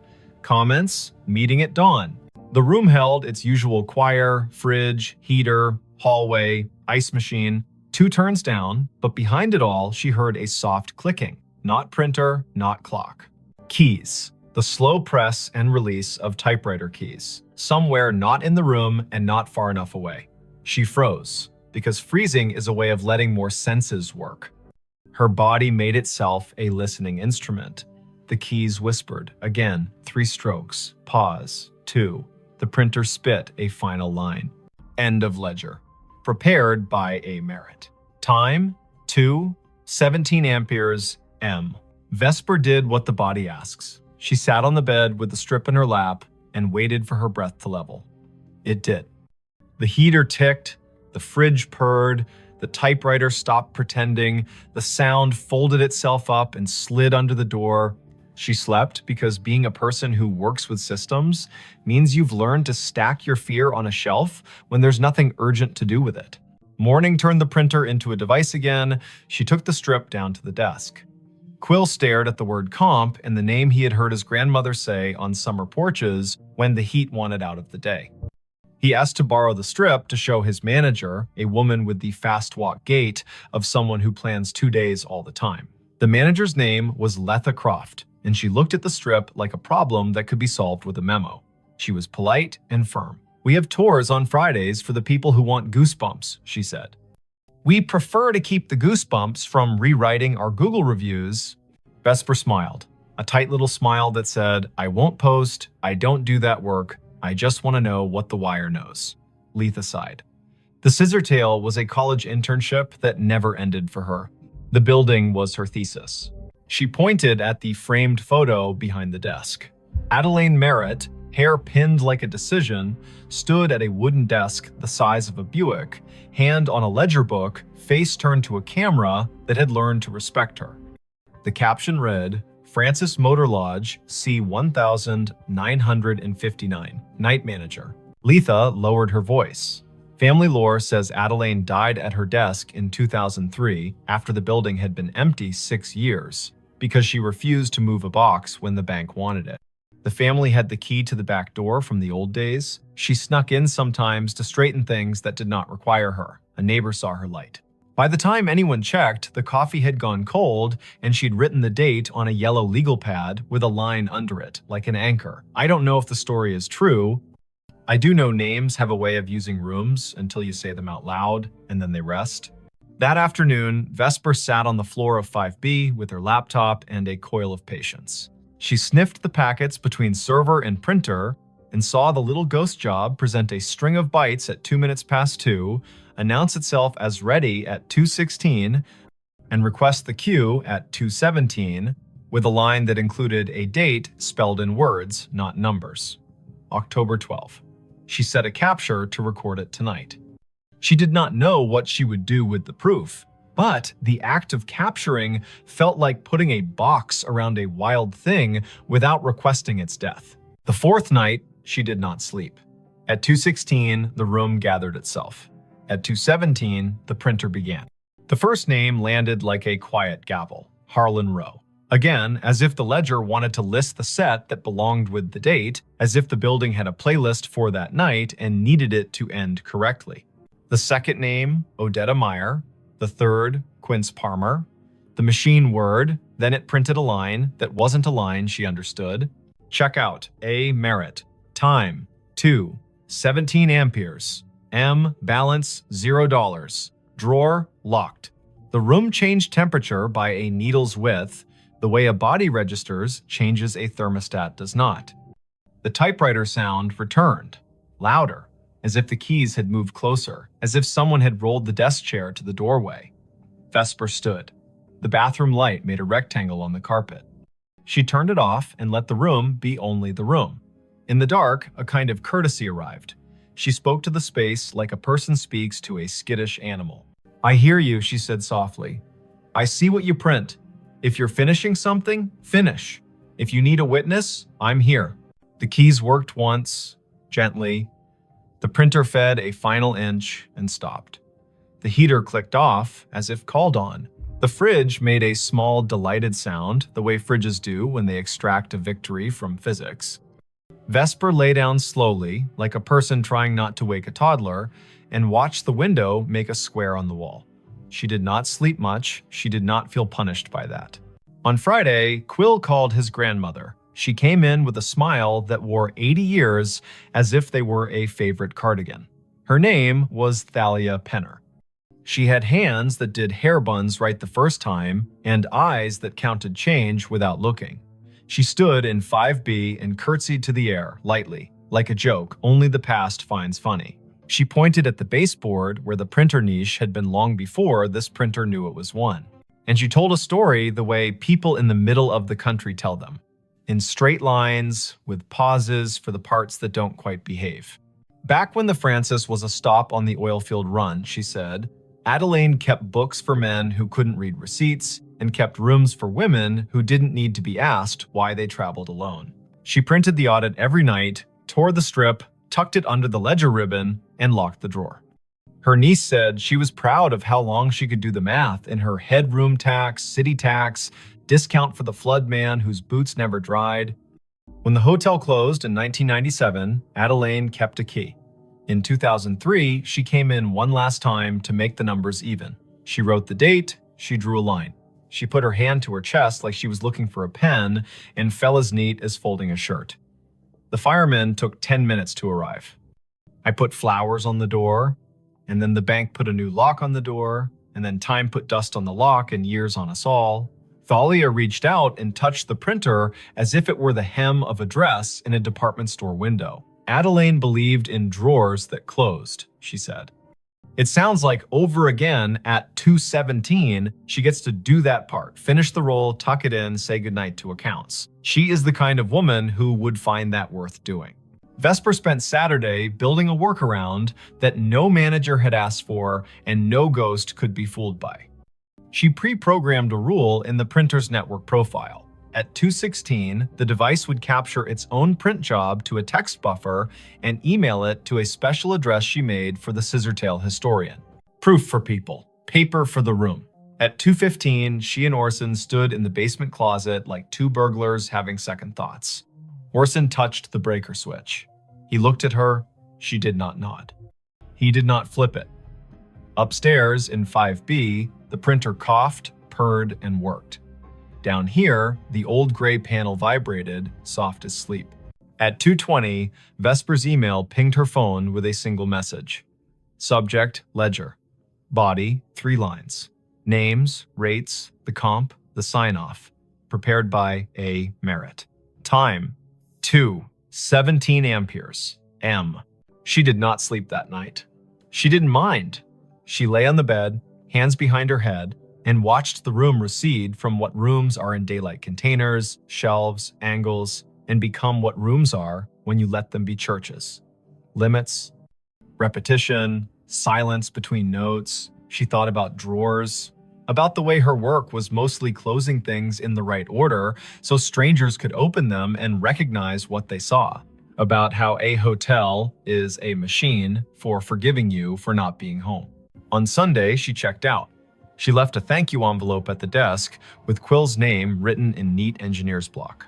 Comments, meeting at dawn. The room held its usual choir, fridge, heater, hallway, ice machine. 2 turns down, but behind it all, she heard a soft clicking. Not printer, not clock. Keys. The slow press and release of typewriter keys. Somewhere not in the room and not far enough away. She froze, because freezing is a way of letting more senses work. Her body made itself a listening instrument. The keys whispered. Again, 3 strokes. Pause. 2. The printer spit a final line. End of ledger. Prepared by A. Merritt. Time, 2:17 amperes, M. Vesper did what the body asks. She sat on the bed with the strip in her lap and waited for her breath to level. It did. The heater ticked, the fridge purred, the typewriter stopped pretending, the sound folded itself up and slid under the door. She slept because being a person who works with systems means you've learned to stack your fear on a shelf when there's nothing urgent to do with it. Morning turned the printer into a device again. She took the strip down to the desk. Quill stared at the word comp and the name he had heard his grandmother say on summer porches when the heat wanted out of the day. He asked to borrow the strip to show his manager, a woman with the fast walk gait of someone who plans 2 days all the time. The manager's name was Letha Croft, and she looked at the strip like a problem that could be solved with a memo. She was polite and firm. "We have tours on Fridays for the people who want goosebumps," she said. "We prefer to keep the goosebumps from rewriting our Google reviews." Vesper smiled, a tight little smile that said, "I won't post, I don't do that work, I just want to know what the wire knows." Letha sighed. The Scissor Tale was a college internship that never ended for her. The building was her thesis. She pointed at the framed photo behind the desk. Adelaine Merritt, hair pinned like a decision, stood at a wooden desk the size of a Buick, hand on a ledger book, face turned to a camera that had learned to respect her. The caption read, "Francis Motor Lodge, C1959, Night Manager." Letha lowered her voice. Family lore says Adelaine died at her desk in 2003 after the building had been empty 6 years because she refused to move a box when the bank wanted it. The family had the key to the back door from the old days. She snuck in sometimes to straighten things that did not require her. A neighbor saw her light. By the time anyone checked, the coffee had gone cold and she'd written the date on a yellow legal pad with a line under it, like an anchor. I don't know if the story is true. I do know names have a way of using rooms until you say them out loud, and then they rest. That afternoon, Vesper sat on the floor of 5B with her laptop and a coil of patience. She sniffed the packets between server and printer and saw the little ghost job present a string of bytes at 2 minutes past 2, announce itself as ready at 2:16, and request the queue at 2:17 with a line that included a date spelled in words, not numbers. October 12. She set a capture to record it tonight. She did not know what she would do with the proof, but the act of capturing felt like putting a box around a wild thing without requesting its death. The fourth night, she did not sleep. At 2:16, the room gathered itself. At 2:17, the printer began. The first name landed like a quiet gavel, Harlan Rowe. Again, as if the ledger wanted to list the set that belonged with the date, as if the building had a playlist for that night and needed it to end correctly. The second name, Odetta Meyer. The third, Quince Palmer. The machine word, then it printed a line that wasn't a line she understood. Checkout, A. Merritt. Time, 2:17 amperes. M. Balance, $0. Drawer, locked. The room changed temperature by a needle's width. The way a body registers changes a thermostat does not. The typewriter sound returned, louder, as if the keys had moved closer, as if someone had rolled the desk chair to the doorway. Vesper stood. The bathroom light made a rectangle on the carpet. She turned it off and let the room be only the room. In the dark, a kind of courtesy arrived. She spoke to the space like a person speaks to a skittish animal. "I hear you," she said softly. "I see what you print. If you're finishing something, finish. If you need a witness, I'm here." The keys worked once, gently. The printer fed a final inch and stopped. The heater clicked off as if called on. The fridge made a small, delighted sound, the way fridges do when they extract a victory from physics. Vesper lay down slowly, like a person trying not to wake a toddler, and watched the window make a square on the wall. She did not sleep much. She did not feel punished by that. On Friday, Quill called his grandmother. She came in with a smile that wore 80 years as if they were a favorite cardigan. Her name was Thalia Penner. She had hands that did hair buns right the first time and eyes that counted change without looking. She stood in 5B and curtsied to the air, lightly, like a joke only the past finds funny. She pointed at the baseboard where the printer niche had been long before this printer knew it was one. And she told a story the way people in the middle of the country tell them, in straight lines, with pauses for the parts that don't quite behave. Back when the Francis was a stop on the oilfield run, she said, Adelaine kept books for men who couldn't read receipts and kept rooms for women who didn't need to be asked why they traveled alone. She printed the audit every night, tore the strip, tucked it under the ledger ribbon, and locked the drawer. Her niece said she was proud of how long she could do the math in her headroom tax, city tax, discount for the flood man whose boots never dried. When the hotel closed in 1997, Adelaine kept a key. In 2003, she came in one last time to make the numbers even. She wrote the date, she drew a line. She put her hand to her chest like she was looking for a pen and fell as neat as folding a shirt. The firemen took 10 minutes to arrive. I put flowers on the door, and then the bank put a new lock on the door, and then time put dust on the lock and years on us all. Thalia reached out and touched the printer as if it were the hem of a dress in a department store window. Adelaine believed in drawers that closed, she said. It sounds like over again at 2:17, she gets to do that part, finish the roll, tuck it in, say goodnight to accounts. She is the kind of woman who would find that worth doing. Vesper spent Saturday building a workaround that no manager had asked for and no ghost could be fooled by. She pre-programmed a rule in the printer's network profile. At 2:16, the device would capture its own print job to a text buffer and email it to a special address she made for the Scissortail historian. Proof for people, paper for the room. At 2:15, she and Orson stood in the basement closet like two burglars having second thoughts. Orson touched the breaker switch. He looked at her. She did not nod. He did not flip it. Upstairs in 5B, the printer coughed, purred, and worked. Down here, the old gray panel vibrated, soft as sleep. At 2:20, Vesper's email pinged her phone with a single message. Subject, ledger. Body, 3 lines. Names, rates, the comp, the sign-off. Prepared by A. Merritt. Time, 2:17 amperes. M. She did not sleep that night. She didn't mind. She lay on the bed, hands behind her head, and watched the room recede from what rooms are in daylight containers, shelves, angles, and become what rooms are when you let them be churches. Limits, repetition, silence between notes. She thought about drawers, about the way her work was mostly closing things in the right order so strangers could open them and recognize what they saw, about how a hotel is a machine for forgiving you for not being home. On Sunday, she checked out. She left a thank you envelope at the desk with Quill's name written in neat engineer's block.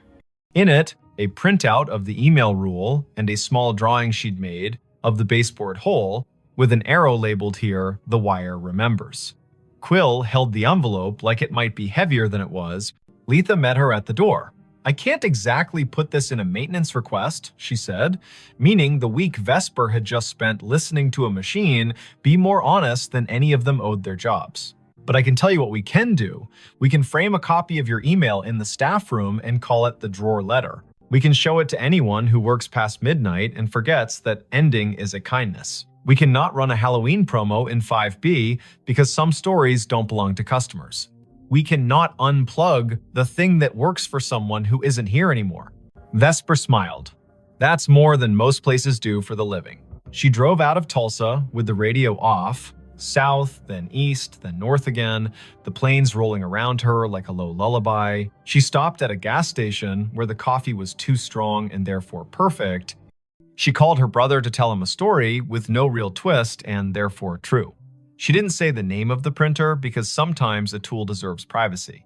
In it, a printout of the email rule and a small drawing she'd made of the baseboard hole with an arrow labeled here, "The wire remembers." Quill held the envelope like it might be heavier than it was. Letha met her at the door. "I can't exactly put this in a maintenance request," she said, meaning the week Vesper had just spent listening to a machine be more honest than any of them owed their jobs. "But I can tell you what we can do. We can frame a copy of your email in the staff room and call it the drawer letter. We can show it to anyone who works past midnight and forgets that ending is a kindness. We cannot run a Halloween promo in 5B because some stories don't belong to customers. We cannot unplug the thing that works for someone who isn't here anymore." Vesper smiled. That's more than most places do for the living. She drove out of Tulsa with the radio off, south, then east, then north again, the planes rolling around her like a low lullaby. She stopped at a gas station where the coffee was too strong and therefore perfect. She called her brother to tell him a story with no real twist and therefore true. She didn't say the name of the printer because sometimes a tool deserves privacy.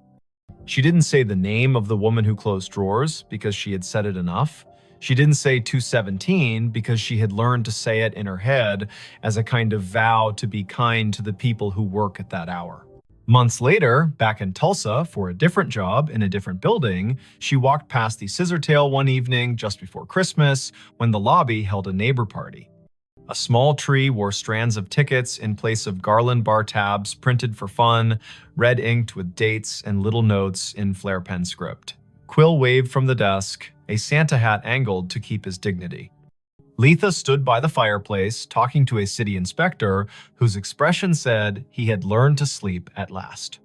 She didn't say the name of the woman who closed drawers because she had said it enough. She didn't say 2:17 because she had learned to say it in her head as a kind of vow to be kind to the people who work at that hour. Months later, back in Tulsa for a different job in a different building, she walked past the Scissortail one evening just before Christmas when the lobby held a neighbor party. A small tree wore strands of tickets in place of garland bar tabs printed for fun, red inked with dates and little notes in flare pen script. Quill waved from the desk, a Santa hat angled to keep his dignity. Letha stood by the fireplace talking to a city inspector whose expression said he had learned to sleep at last.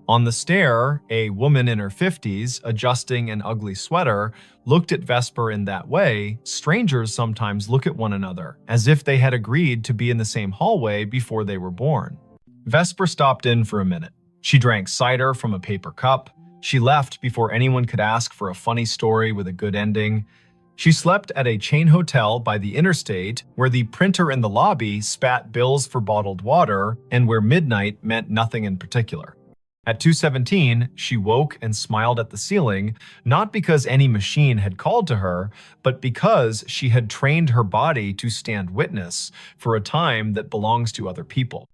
On the stair, a woman in her 50s, adjusting an ugly sweater, looked at Vesper in that way strangers sometimes look at one another, as if they had agreed to be in the same hallway before they were born. Vesper stopped in for a minute. She drank cider from a paper cup. She left before anyone could ask for a funny story with a good ending. She slept at a chain hotel by the interstate where the printer in the lobby spat bills for bottled water and where midnight meant nothing in particular. At 2:17, she woke and smiled at the ceiling, not because any machine had called to her, but because she had trained her body to stand witness for a time that belongs to other people.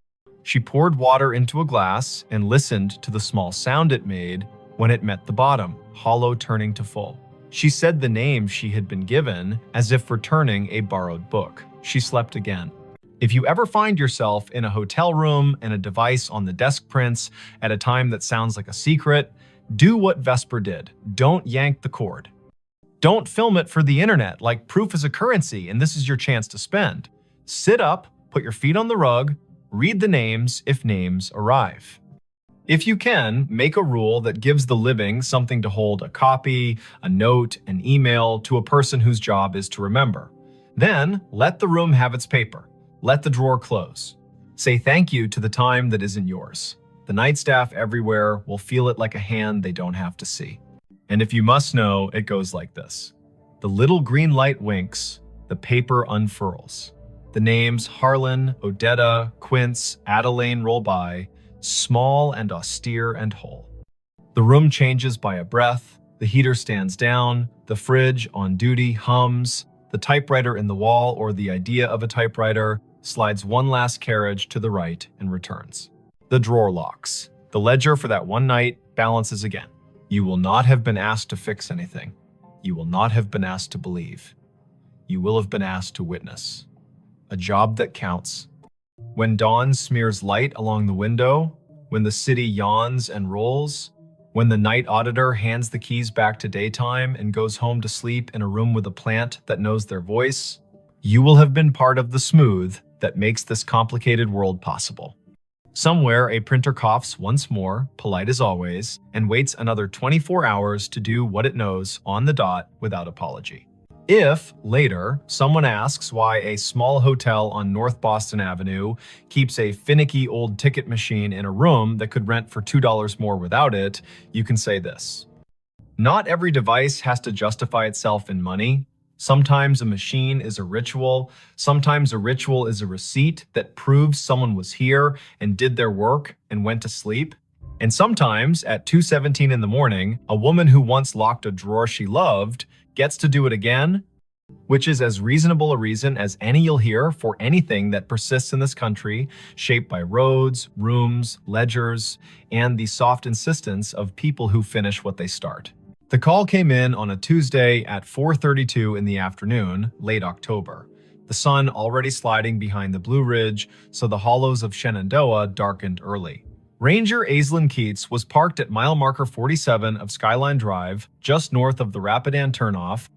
She poured water into a glass and listened to the small sound it made when it met the bottom, hollow turning to full. She said the name she had been given as if returning a borrowed book. She slept again. If you ever find yourself in a hotel room and a device on the desk prints at a time that sounds like a secret, do what Vesper did. Don't yank the cord. Don't film it for the internet like proof is a currency and this is your chance to spend. Sit up, put your feet on the rug, read the names if names arrive. If you can, make a rule that gives the living something to hold a copy, a note, an email to a person whose job is to remember. Then, let the room have its paper. Let the drawer close. Say thank you to the time that isn't yours. The night staff everywhere will feel it like a hand they don't have to see. And if you must know, it goes like this. The little green light winks, the paper unfurls. The names Harlan, Odetta, Quince, Adeline roll by, small and austere and whole. The room changes by a breath, the heater stands down, the fridge on duty hums, the typewriter in the wall or the idea of a typewriter slides one last carriage to the right and returns. The drawer locks. The ledger for that one night balances again. You will not have been asked to fix anything. You will not have been asked to believe. You will have been asked to witness. A job that counts. When dawn smears light along the window, when the city yawns and rolls, when the night auditor hands the keys back to daytime and goes home to sleep in a room with a plant that knows their voice, you will have been part of the smooth that makes this complicated world possible. Somewhere, a printer coughs once more, polite as always, and waits another 24 hours to do what it knows on the dot without apology. If, later, someone asks why a small hotel on North Boston Avenue keeps a finicky old ticket machine in a room that could rent for $2 more without it, you can say this. Not every device has to justify itself in money. Sometimes a machine is a ritual. Sometimes a ritual is a receipt that proves someone was here and did their work and went to sleep. And sometimes, at 2:17 in the morning, a woman who once locked a drawer she loved gets to do it again, which is as reasonable a reason as any you'll hear for anything that persists in this country, shaped by roads, rooms, ledgers, and the soft insistence of people who finish what they start. The call came in on a Tuesday at 4:32 in the afternoon, late October. The sun already sliding behind the Blue Ridge, so the hollows of Shenandoah darkened early. Ranger Aislinn Keats was parked at mile marker 47 of Skyline Drive, just north of the Rapidan turnoff,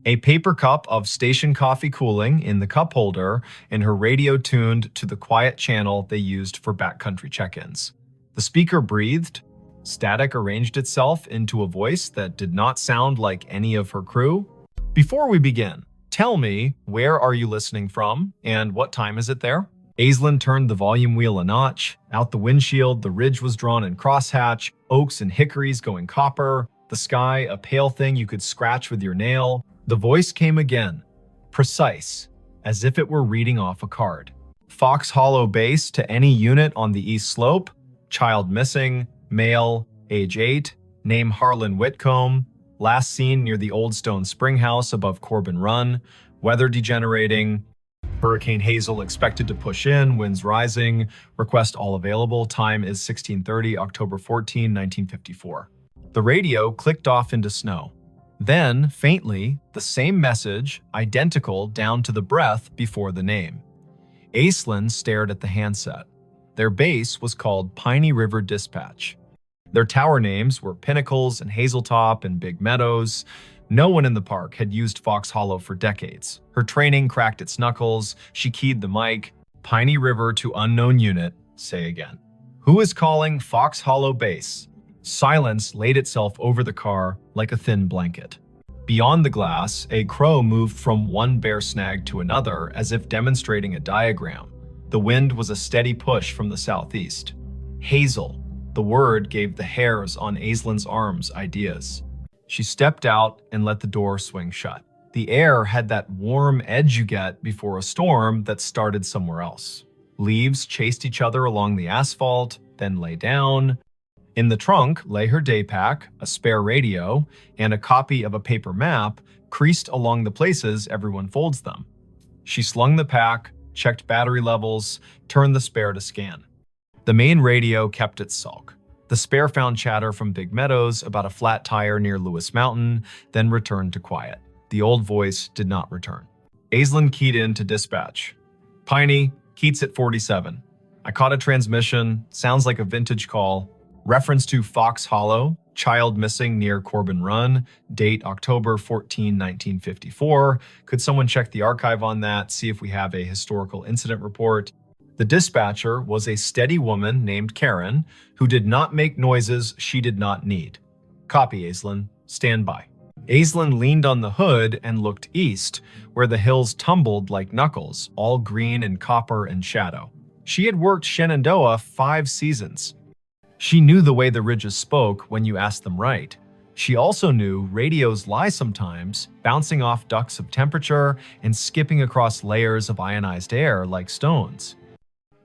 a paper cup of station coffee cooling in the cup holder, and her radio tuned to the quiet channel they used for backcountry check-ins. The speaker breathed. Static arranged itself into a voice that did not sound like any of her crew. Before we begin, tell me, where are you listening from, and what time is it there? Aislinn turned the volume wheel a notch. Out the windshield, the ridge was drawn in crosshatch, oaks and hickories going copper, the sky a pale thing you could scratch with your nail. The voice came again, precise, as if it were reading off a card. Fox Hollow base to any unit on the east slope, child missing, male, age 8, name Harlan Whitcomb, last seen near the Old Stone Spring House above Corbin Run, weather degenerating, Hurricane Hazel expected to push in, winds rising, request all available, time is 16:30, October 14, 1954. The radio clicked off into snow. Then, faintly, the same message, identical down to the breath before the name. Aislinn stared at the handset. Their base was called Piney River Dispatch. Their tower names were Pinnacles and Hazeltop and Big Meadows. No one in the park had used Fox Hollow for decades. Her training cracked its knuckles. She keyed the mic. Piney River to unknown unit. Say again. Who is calling Fox Hollow base? Silence laid itself over the car like a thin blanket. Beyond the glass, a crow moved from one bare snag to another as if demonstrating a diagram. The wind was a steady push from the southeast. Hazel. The word gave the hairs on Aislinn's arms ideas. She stepped out and let the door swing shut. The air had that warm edge you get before a storm that started somewhere else. Leaves chased each other along the asphalt, then lay down. In the trunk lay her day pack, a spare radio, and a copy of a paper map creased along the places everyone folds them. She slung the pack, checked battery levels, turned the spare to scan. The main radio kept its sulk. The spare found chatter from Big Meadows about a flat tire near Lewis Mountain, then returned to quiet. The old voice did not return. Aislinn keyed in to dispatch. Piney, Keats at 47. I caught a transmission, sounds like a vintage call. Reference to Fox Hollow, child missing near Corbin Run, date October 14, 1954. Could someone check the archive on that, see if we have a historical incident report? The dispatcher was a steady woman named Karen, who did not make noises she did not need. Copy, Aislinn. Stand by. Aislinn leaned on the hood and looked east, where the hills tumbled like knuckles, all green and copper and shadow. She had worked Shenandoah 5 seasons. She knew the way the ridges spoke when you asked them right. She also knew radios lie sometimes, bouncing off ducts of temperature and skipping across layers of ionized air like stones.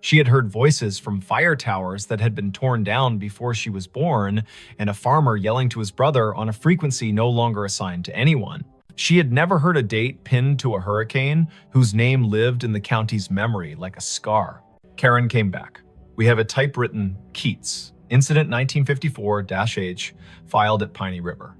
She had heard voices from fire towers that had been torn down before she was born, and a farmer yelling to his brother on a frequency no longer assigned to anyone. She had never heard a date pinned to a hurricane whose name lived in the county's memory like a scar. Karen came back. We have a typewritten Keats, Incident 1954-H, filed at Piney River.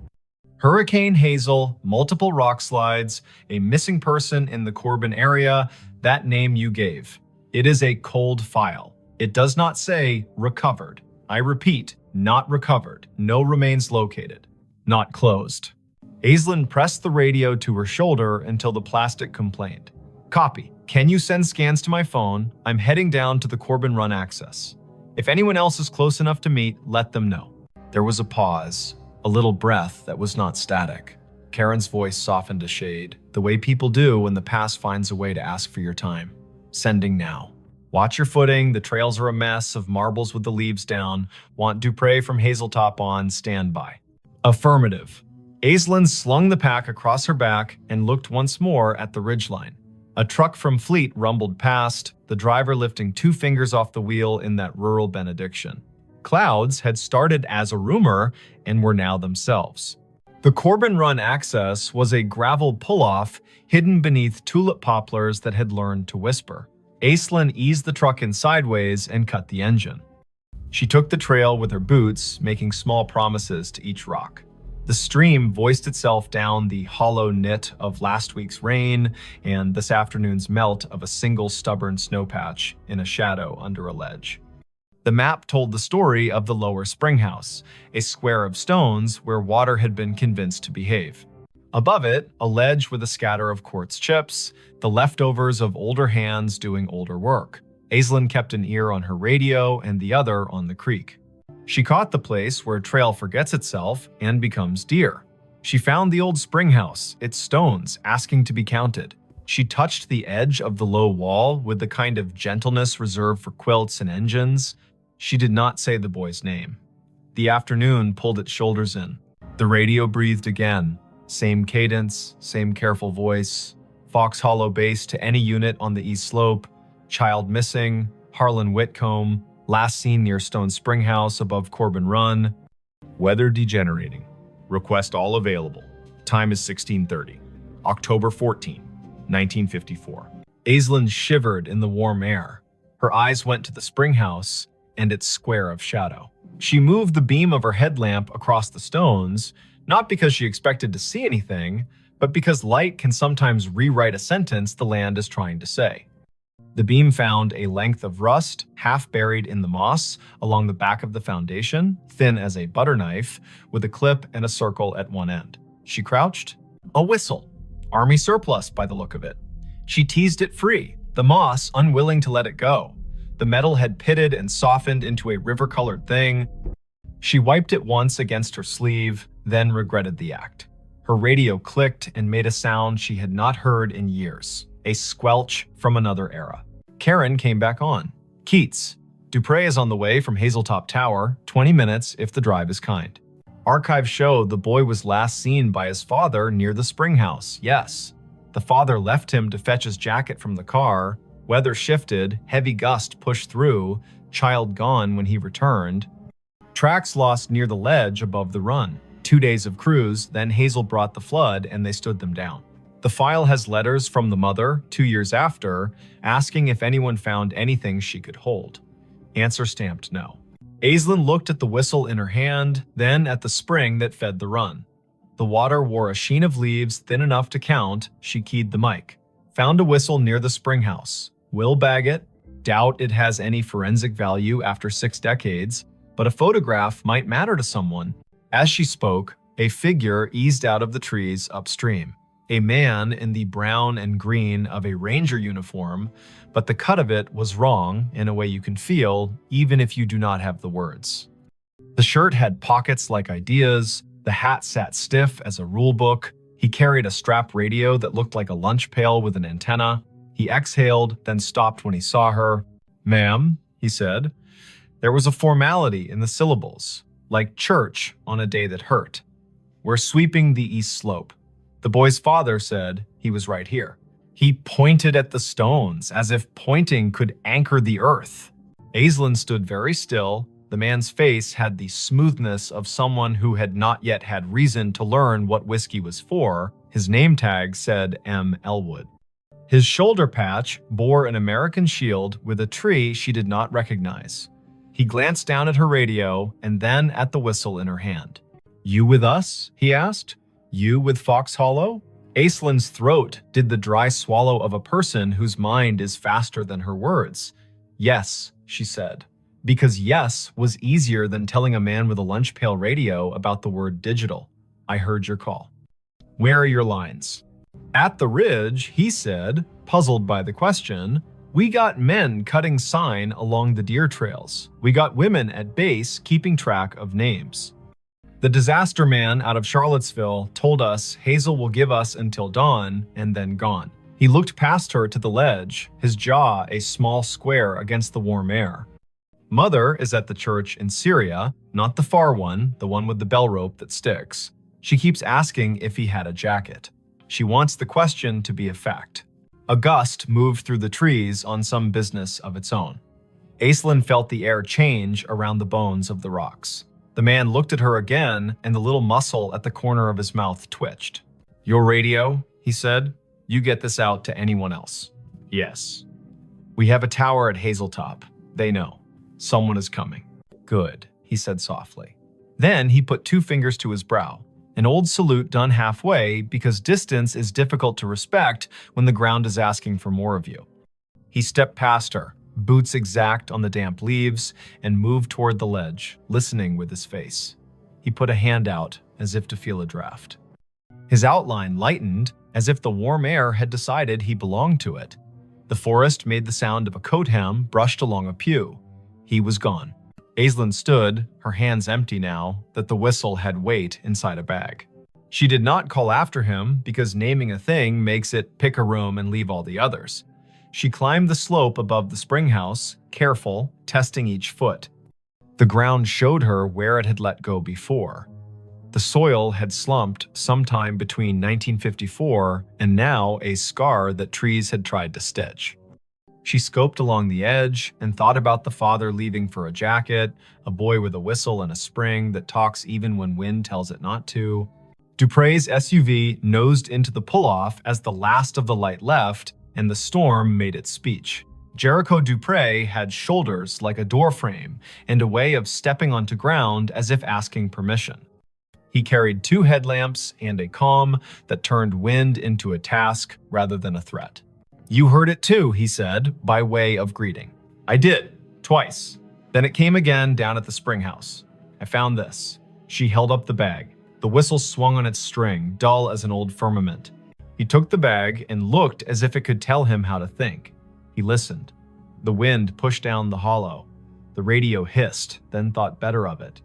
Hurricane Hazel, multiple rock slides, a missing person in the Corbin area, that name you gave. It is a cold file. It does not say recovered. I repeat, not recovered. No remains located. Not closed. Aislinn pressed the radio to her shoulder until the plastic complained. Copy. Can you send scans to my phone? I'm heading down to the Corbin Run access. If anyone else is close enough to meet, let them know. There was a pause, a little breath that was not static. Karen's voice softened a shade, the way people do when the past finds a way to ask for your time. Sending now. Watch your footing, the trails are a mess of marbles with the leaves down. Want Dupre from Hazeltop on, stand by. Affirmative. Aislinn slung the pack across her back and looked once more at the ridgeline. A truck from Fleet rumbled past, the driver lifting 2 fingers off the wheel in that rural benediction. Clouds had started as a rumor and were now themselves. The Corbin Run access was a gravel pull-off hidden beneath tulip poplars that had learned to whisper. Aislinn eased the truck in sideways and cut the engine. She took the trail with her boots, making small promises to each rock. The stream voiced itself down the hollow knit of last week's rain and this afternoon's melt of a single stubborn snowpatch in a shadow under a ledge. The map told the story of the lower springhouse, a square of stones where water had been convinced to behave. Above it, a ledge with a scatter of quartz chips, the leftovers of older hands doing older work. Aislinn kept an ear on her radio and the other on the creek. She caught the place where trail forgets itself and becomes deer. She found the old springhouse, its stones asking to be counted. She touched the edge of the low wall with the kind of gentleness reserved for quilts and engines. She did not say the boy's name. The afternoon pulled its shoulders in. The radio breathed again. Same cadence, same careful voice. Fox Hollow base to any unit on the east slope. Child missing. Harlan Whitcomb. Last seen near Stone Springhouse above Corbin Run. Weather degenerating. Request all available. Time is 16:30. October 14, 1954. Aislinn shivered in the warm air. Her eyes went to the springhouse and its square of shadow. She moved the beam of her headlamp across the stones, not because she expected to see anything, but because light can sometimes rewrite a sentence the land is trying to say. The beam found a length of rust, half buried in the moss, along the back of the foundation, thin as a butter knife, with a clip and a circle at one end. She crouched. A whistle. Army surplus, by the look of it. She teased it free, the moss unwilling to let it go. The metal had pitted and softened into a river-colored thing. She wiped it once against her sleeve, then regretted the act. Her radio clicked and made a sound she had not heard in years. A squelch from another era. Karen came back on. Keats. Dupre is on the way from Hazeltop Tower, 20 minutes if the drive is kind. Archives show the boy was last seen by his father near the springhouse, yes. The father left him to fetch his jacket from the car. Weather shifted, heavy gust pushed through, child gone when he returned. Tracks lost near the ledge above the run. 2 days of cruise, then Hazel brought the flood and they stood them down. The file has letters from the mother, 2 years after, asking if anyone found anything she could hold. Answer stamped no. Aislinn looked at the whistle in her hand, then at the spring that fed the run. The water wore a sheen of leaves thin enough to count. She keyed the mic. Found a whistle near the spring house. Will bag it. Doubt it has any forensic value after 6 decades, but a photograph might matter to someone. As she spoke, a figure eased out of the trees upstream. A man in the brown and green of a ranger uniform, but the cut of it was wrong in a way you can feel even if you do not have the words. The shirt had pockets like ideas, the hat sat stiff as a rule book, he carried a strap radio that looked like a lunch pail with an antenna. He exhaled, then stopped when he saw her. "Ma'am," he said. There was a formality in the syllables, like church on a day that hurt. "We're sweeping the east slope." The boy's father said he was right here. He pointed at the stones, as if pointing could anchor the earth. Aislinn stood very still. The man's face had the smoothness of someone who had not yet had reason to learn what whiskey was for. His name tag said M. Elwood. His shoulder patch bore an American shield with a tree she did not recognize. He glanced down at her radio and then at the whistle in her hand. "You with us?" he asked. "You with Fox Hollow?" Aislinn's throat did the dry swallow of a person whose mind is faster than her words. "Yes," she said, because yes was easier than telling a man with a lunch pail radio about the word digital. "I heard your call." "Where are your lines?" "At the ridge," he said, puzzled by the question. "We got men cutting sign along the deer trails. We got women at base keeping track of names. The disaster man out of Charlottesville told us Hazel will give us until dawn and then gone." He looked past her to the ledge, his jaw a small square against the warm air. "Mother is at the church in Syria, not the far one, the one with the bell rope that sticks. She keeps asking if he had a jacket. She wants the question to be a fact." A gust moved through the trees on some business of its own. Aislinn felt the air change around the bones of the rocks. The man looked at her again, and the little muscle at the corner of his mouth twitched. "Your radio," he said. "You get this out to anyone else." "Yes." "We have a tower at Hazeltop. They know. Someone is coming." "Good," he said softly. Then he put 2 fingers to his brow, an old salute done halfway because distance is difficult to respect when the ground is asking for more of you. He stepped past her, boots exact on the damp leaves, and moved toward the ledge, listening with his face. He put a hand out as if to feel a draft. His outline lightened as if the warm air had decided he belonged to it. The forest made the sound of a coat hem brushed along a pew. He was gone. Aislinn stood, her hands empty now that the whistle had weight inside a bag. She did not call after him because naming a thing makes it pick a room and leave all the others. She climbed the slope above the spring house, careful, testing each foot. The ground showed her where it had let go before. The soil had slumped sometime between 1954 and now a scar that trees had tried to stitch. She scoped along the edge and thought about the father leaving for a jacket, a boy with a whistle and a spring that talks even when wind tells it not to. Dupre's SUV nosed into the pull-off as the last of the light left, and the storm made its speech. Jericho Dupre had shoulders like a doorframe and a way of stepping onto ground as if asking permission. He carried 2 headlamps and a calm that turned wind into a task rather than a threat. "You heard it too," he said, by way of greeting. "I did, twice. Then it came again down at the spring house. I found this." She held up the bag. The whistle swung on its string, dull as an old firmament. He took the bag and looked as if it could tell him how to think. He listened. The wind pushed down the hollow. The radio hissed, then thought better of it.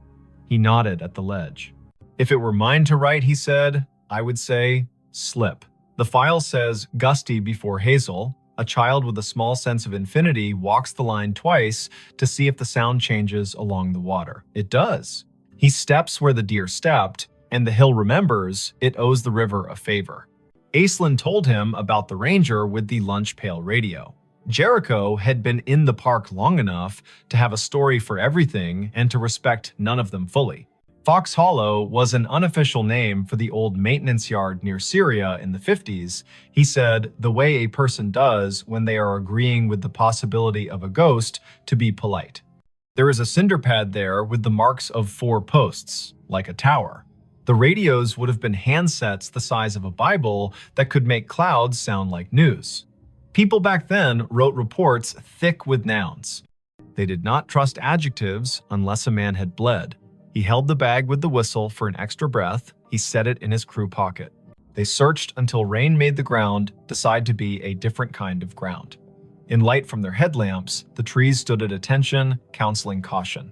He nodded at the ledge. "If it were mine to write," he said, "I would say, slip." The file says, "Gusty before Hazel." A child with a small sense of infinity walks the line twice to see if the sound changes along the water. It does. He steps where the deer stepped, and the hill remembers it owes the river a favor. Aislinn told him about the ranger with the lunch pail radio. Jericho had been in the park long enough to have a story for everything and to respect none of them fully. Fox Hollow was an unofficial name for the old maintenance yard near Syria in the 50s. He said, the way a person does when they are agreeing with the possibility of a ghost to be polite. There is a cinder pad there with the marks of 4 posts, like a tower. The radios would have been handsets the size of a Bible that could make clouds sound like news. People back then wrote reports thick with nouns. They did not trust adjectives unless a man had bled. He held the bag with the whistle for an extra breath. He set it in his crew pocket. They searched until rain made the ground decide to be a different kind of ground. In light from their headlamps, the trees stood at attention, counseling caution.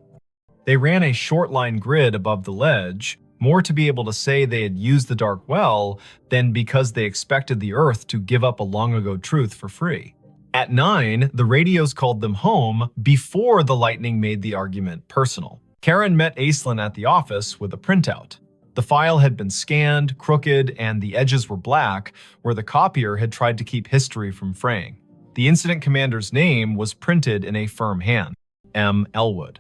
They ran a short line grid above the ledge, more to be able to say they had used the dark well than because they expected the earth to give up a long-ago truth for free. At 9, the radios called them home before the lightning made the argument personal. Karen met Aislinn at the office with a printout. The file had been scanned, crooked, and the edges were black, where the copier had tried to keep history from fraying. The incident commander's name was printed in a firm hand, M. Elwood.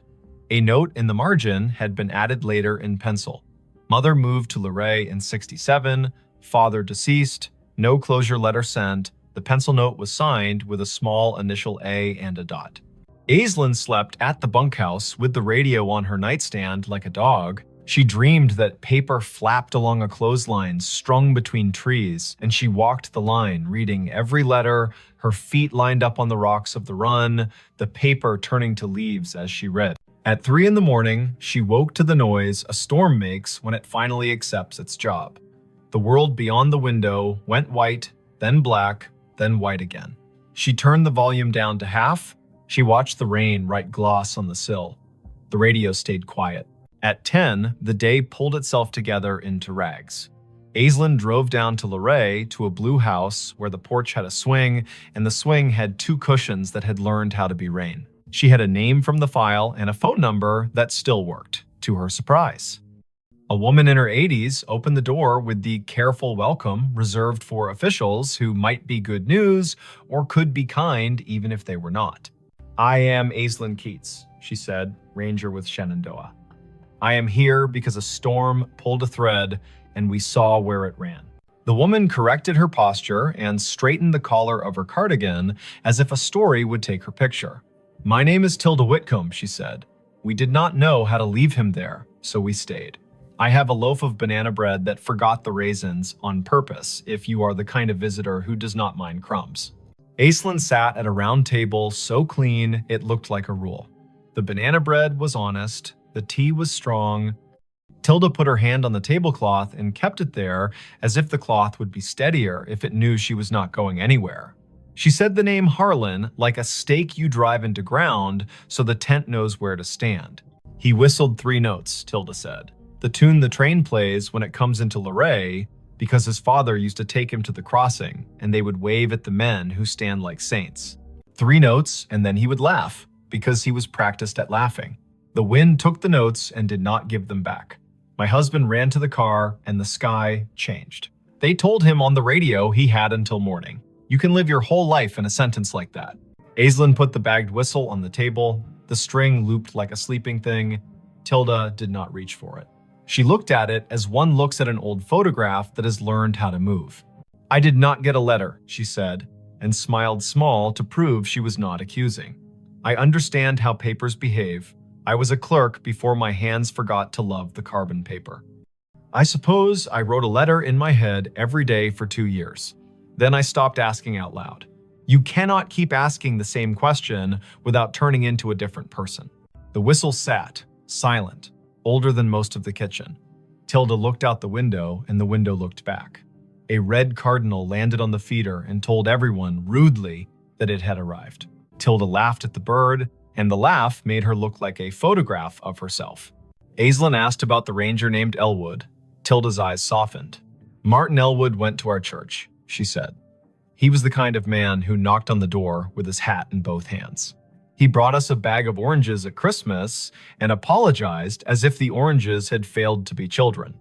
A note in the margin had been added later in pencil. Mother moved to Luray in '67, father deceased, no closure letter sent. The pencil note was signed with a small initial A and a dot. Aislinn slept at the bunkhouse with the radio on her nightstand like a dog. She dreamed that paper flapped along a clothesline strung between trees, and she walked the line, reading every letter, her feet lined up on the rocks of the run, the paper turning to leaves as she read. At 3 in the morning, she woke to the noise a storm makes when it finally accepts its job. The world beyond the window went white, then black, then white again. She turned the volume down to half. She watched the rain write gloss on the sill. The radio stayed quiet. At 10, the day pulled itself together into rags. Aislinn drove down to Luray to a blue house where the porch had a swing, and the swing had 2 cushions that had learned how to be rain. She had a name from the file and a phone number that still worked, to her surprise. A woman in her 80s opened the door with the careful welcome reserved for officials who might be good news or could be kind even if they were not. "I am Aislinn Keats," she said, ranger with Shenandoah. "I am here because a storm pulled a thread and we saw where it ran." The woman corrected her posture and straightened the collar of her cardigan as if a story would take her picture. "My name is Tilda Whitcomb," she said. "We did not know how to leave him there, so we stayed. I have a loaf of banana bread that forgot the raisins on purpose if you are the kind of visitor who does not mind crumbs." Aislinn sat at a round table so clean it looked like a rule. The banana bread was honest, the tea was strong. Tilda put her hand on the tablecloth and kept it there as if the cloth would be steadier if it knew she was not going anywhere. She said the name Harlan like a stake you drive into ground so the tent knows where to stand. "He whistled 3 notes, Tilda said. "The tune the train plays when it comes into Luray, because his father used to take him to the crossing, and they would wave at the men who stand like saints. 3 notes, and then he would laugh, because he was practiced at laughing. The wind took the notes and did not give them back. My husband ran to the car, and the sky changed. They told him on the radio he had until morning. You can live your whole life in a sentence like that." Aislinn put the bagged whistle on the table. The string looped like a sleeping thing. Tilda did not reach for it. She looked at it as one looks at an old photograph that has learned how to move. "I did not get a letter," she said, and smiled small to prove she was not accusing. "I understand how papers behave. I was a clerk before my hands forgot to love the carbon paper. I suppose I wrote a letter in my head every day for 2 years. Then I stopped asking out loud. You cannot keep asking the same question without turning into a different person." The whistle sat, silent, older than most of the kitchen. Tilda looked out the window, and the window looked back. A red cardinal landed on the feeder and told everyone, rudely, that it had arrived. Tilda laughed at the bird, and the laugh made her look like a photograph of herself. Aislinn asked about the ranger named Elwood. Tilda's eyes softened. "Martin Elwood went to our church," she said. "He was the kind of man who knocked on the door with his hat in both hands. He brought us a bag of oranges at Christmas and apologized as if the oranges had failed to be children.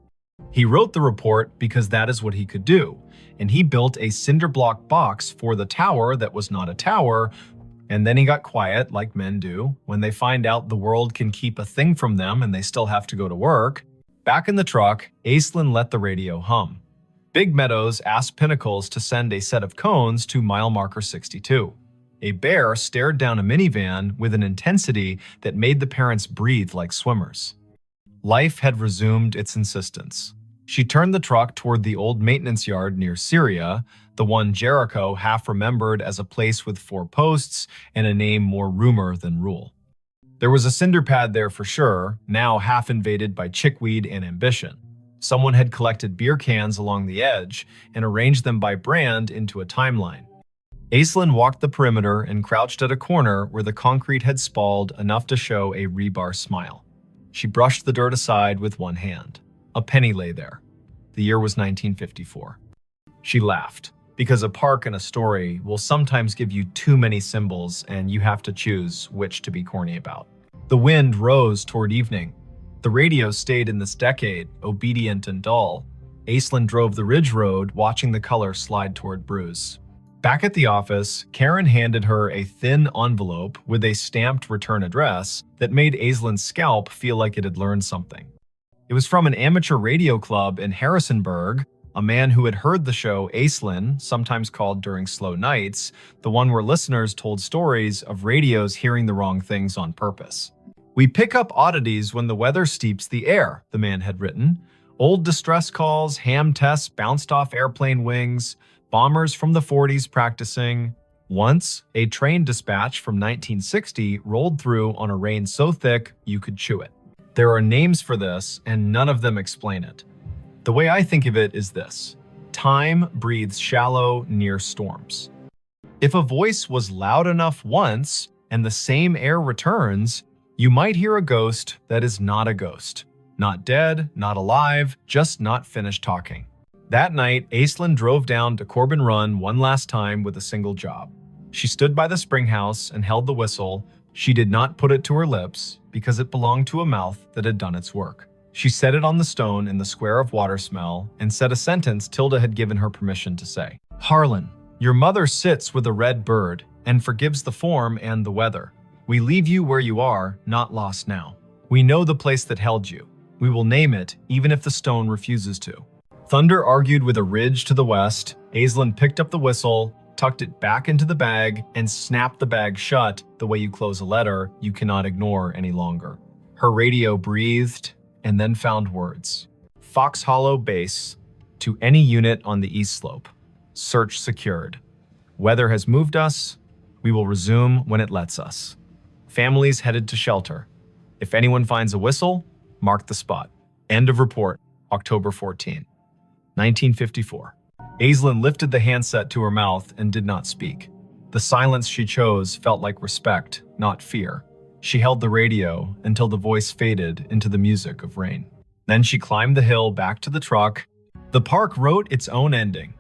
He wrote the report because that is what he could do, and he built a cinder block box for the tower that was not a tower, and then he got quiet, like men do, when they find out the world can keep a thing from them and they still have to go to work. Back in the truck, Aislinn let the radio hum. Big Meadows asked Pinnacles to send a set of cones to mile marker 62. A bear stared down a minivan with an intensity that made the parents breathe like swimmers. Life had resumed its insistence. She turned the truck toward the old maintenance yard near Syria, the one Jericho half remembered as a place with 4 posts and a name more rumor than rule. There was a cinder pad there for sure, now half invaded by chickweed and ambition. Someone had collected beer cans along the edge and arranged them by brand into a timeline. Aislinn walked the perimeter and crouched at a corner where the concrete had spalled enough to show a rebar smile. She brushed the dirt aside with one hand. A penny lay there. The year was 1954. She laughed, because a park and a story will sometimes give you too many symbols and you have to choose which to be corny about. The wind rose toward evening. The radio stayed in this decade, obedient and dull. Aislinn drove the ridge road, watching the color slide toward Bruce. Back at the office, Karen handed her a thin envelope with a stamped return address that made Aislinn's scalp feel like it had learned something. It was from an amateur radio club in Harrisonburg, a man who had heard the show Aislinn, sometimes called During Slow Nights, the one where listeners told stories of radios hearing the wrong things on purpose. "We pick up oddities when the weather steeps the air," the man had written. "Old distress calls, ham tests bounced off airplane wings, bombers from the 40s practicing." Once, a train dispatch from 1960 rolled through on a rain so thick you could chew it. There are names for this, and none of them explain it. The way I think of it is this: time breathes shallow near storms. If a voice was loud enough once, and the same air returns, you might hear a ghost that is not a ghost. Not dead, not alive, just not finished talking. That night, Aislinn drove down to Corbin Run one last time with a single job. She stood by the spring house and held the whistle. She did not put it to her lips because it belonged to a mouth that had done its work. She set it on the stone in the square of water smell and said a sentence Tilda had given her permission to say. "Harlan, your mother sits with a red bird and forgives the form and the weather. We leave you where you are, not lost now. We know the place that held you. We will name it even if the stone refuses to." Thunder argued with a ridge to the west. Aislinn picked up the whistle, tucked it back into the bag, and snapped the bag shut the way you close a letter you cannot ignore any longer. Her radio breathed and then found words. "Fox Hollow Base to any unit on the east slope. Search secured. Weather has moved us. We will resume when it lets us. Families headed to shelter. If anyone finds a whistle, mark the spot. End of report, October 14, 1954. Aislinn lifted the handset to her mouth and did not speak. The silence she chose felt like respect, not fear. She held the radio until the voice faded into the music of rain. Then she climbed the hill back to the truck. The park wrote its own ending.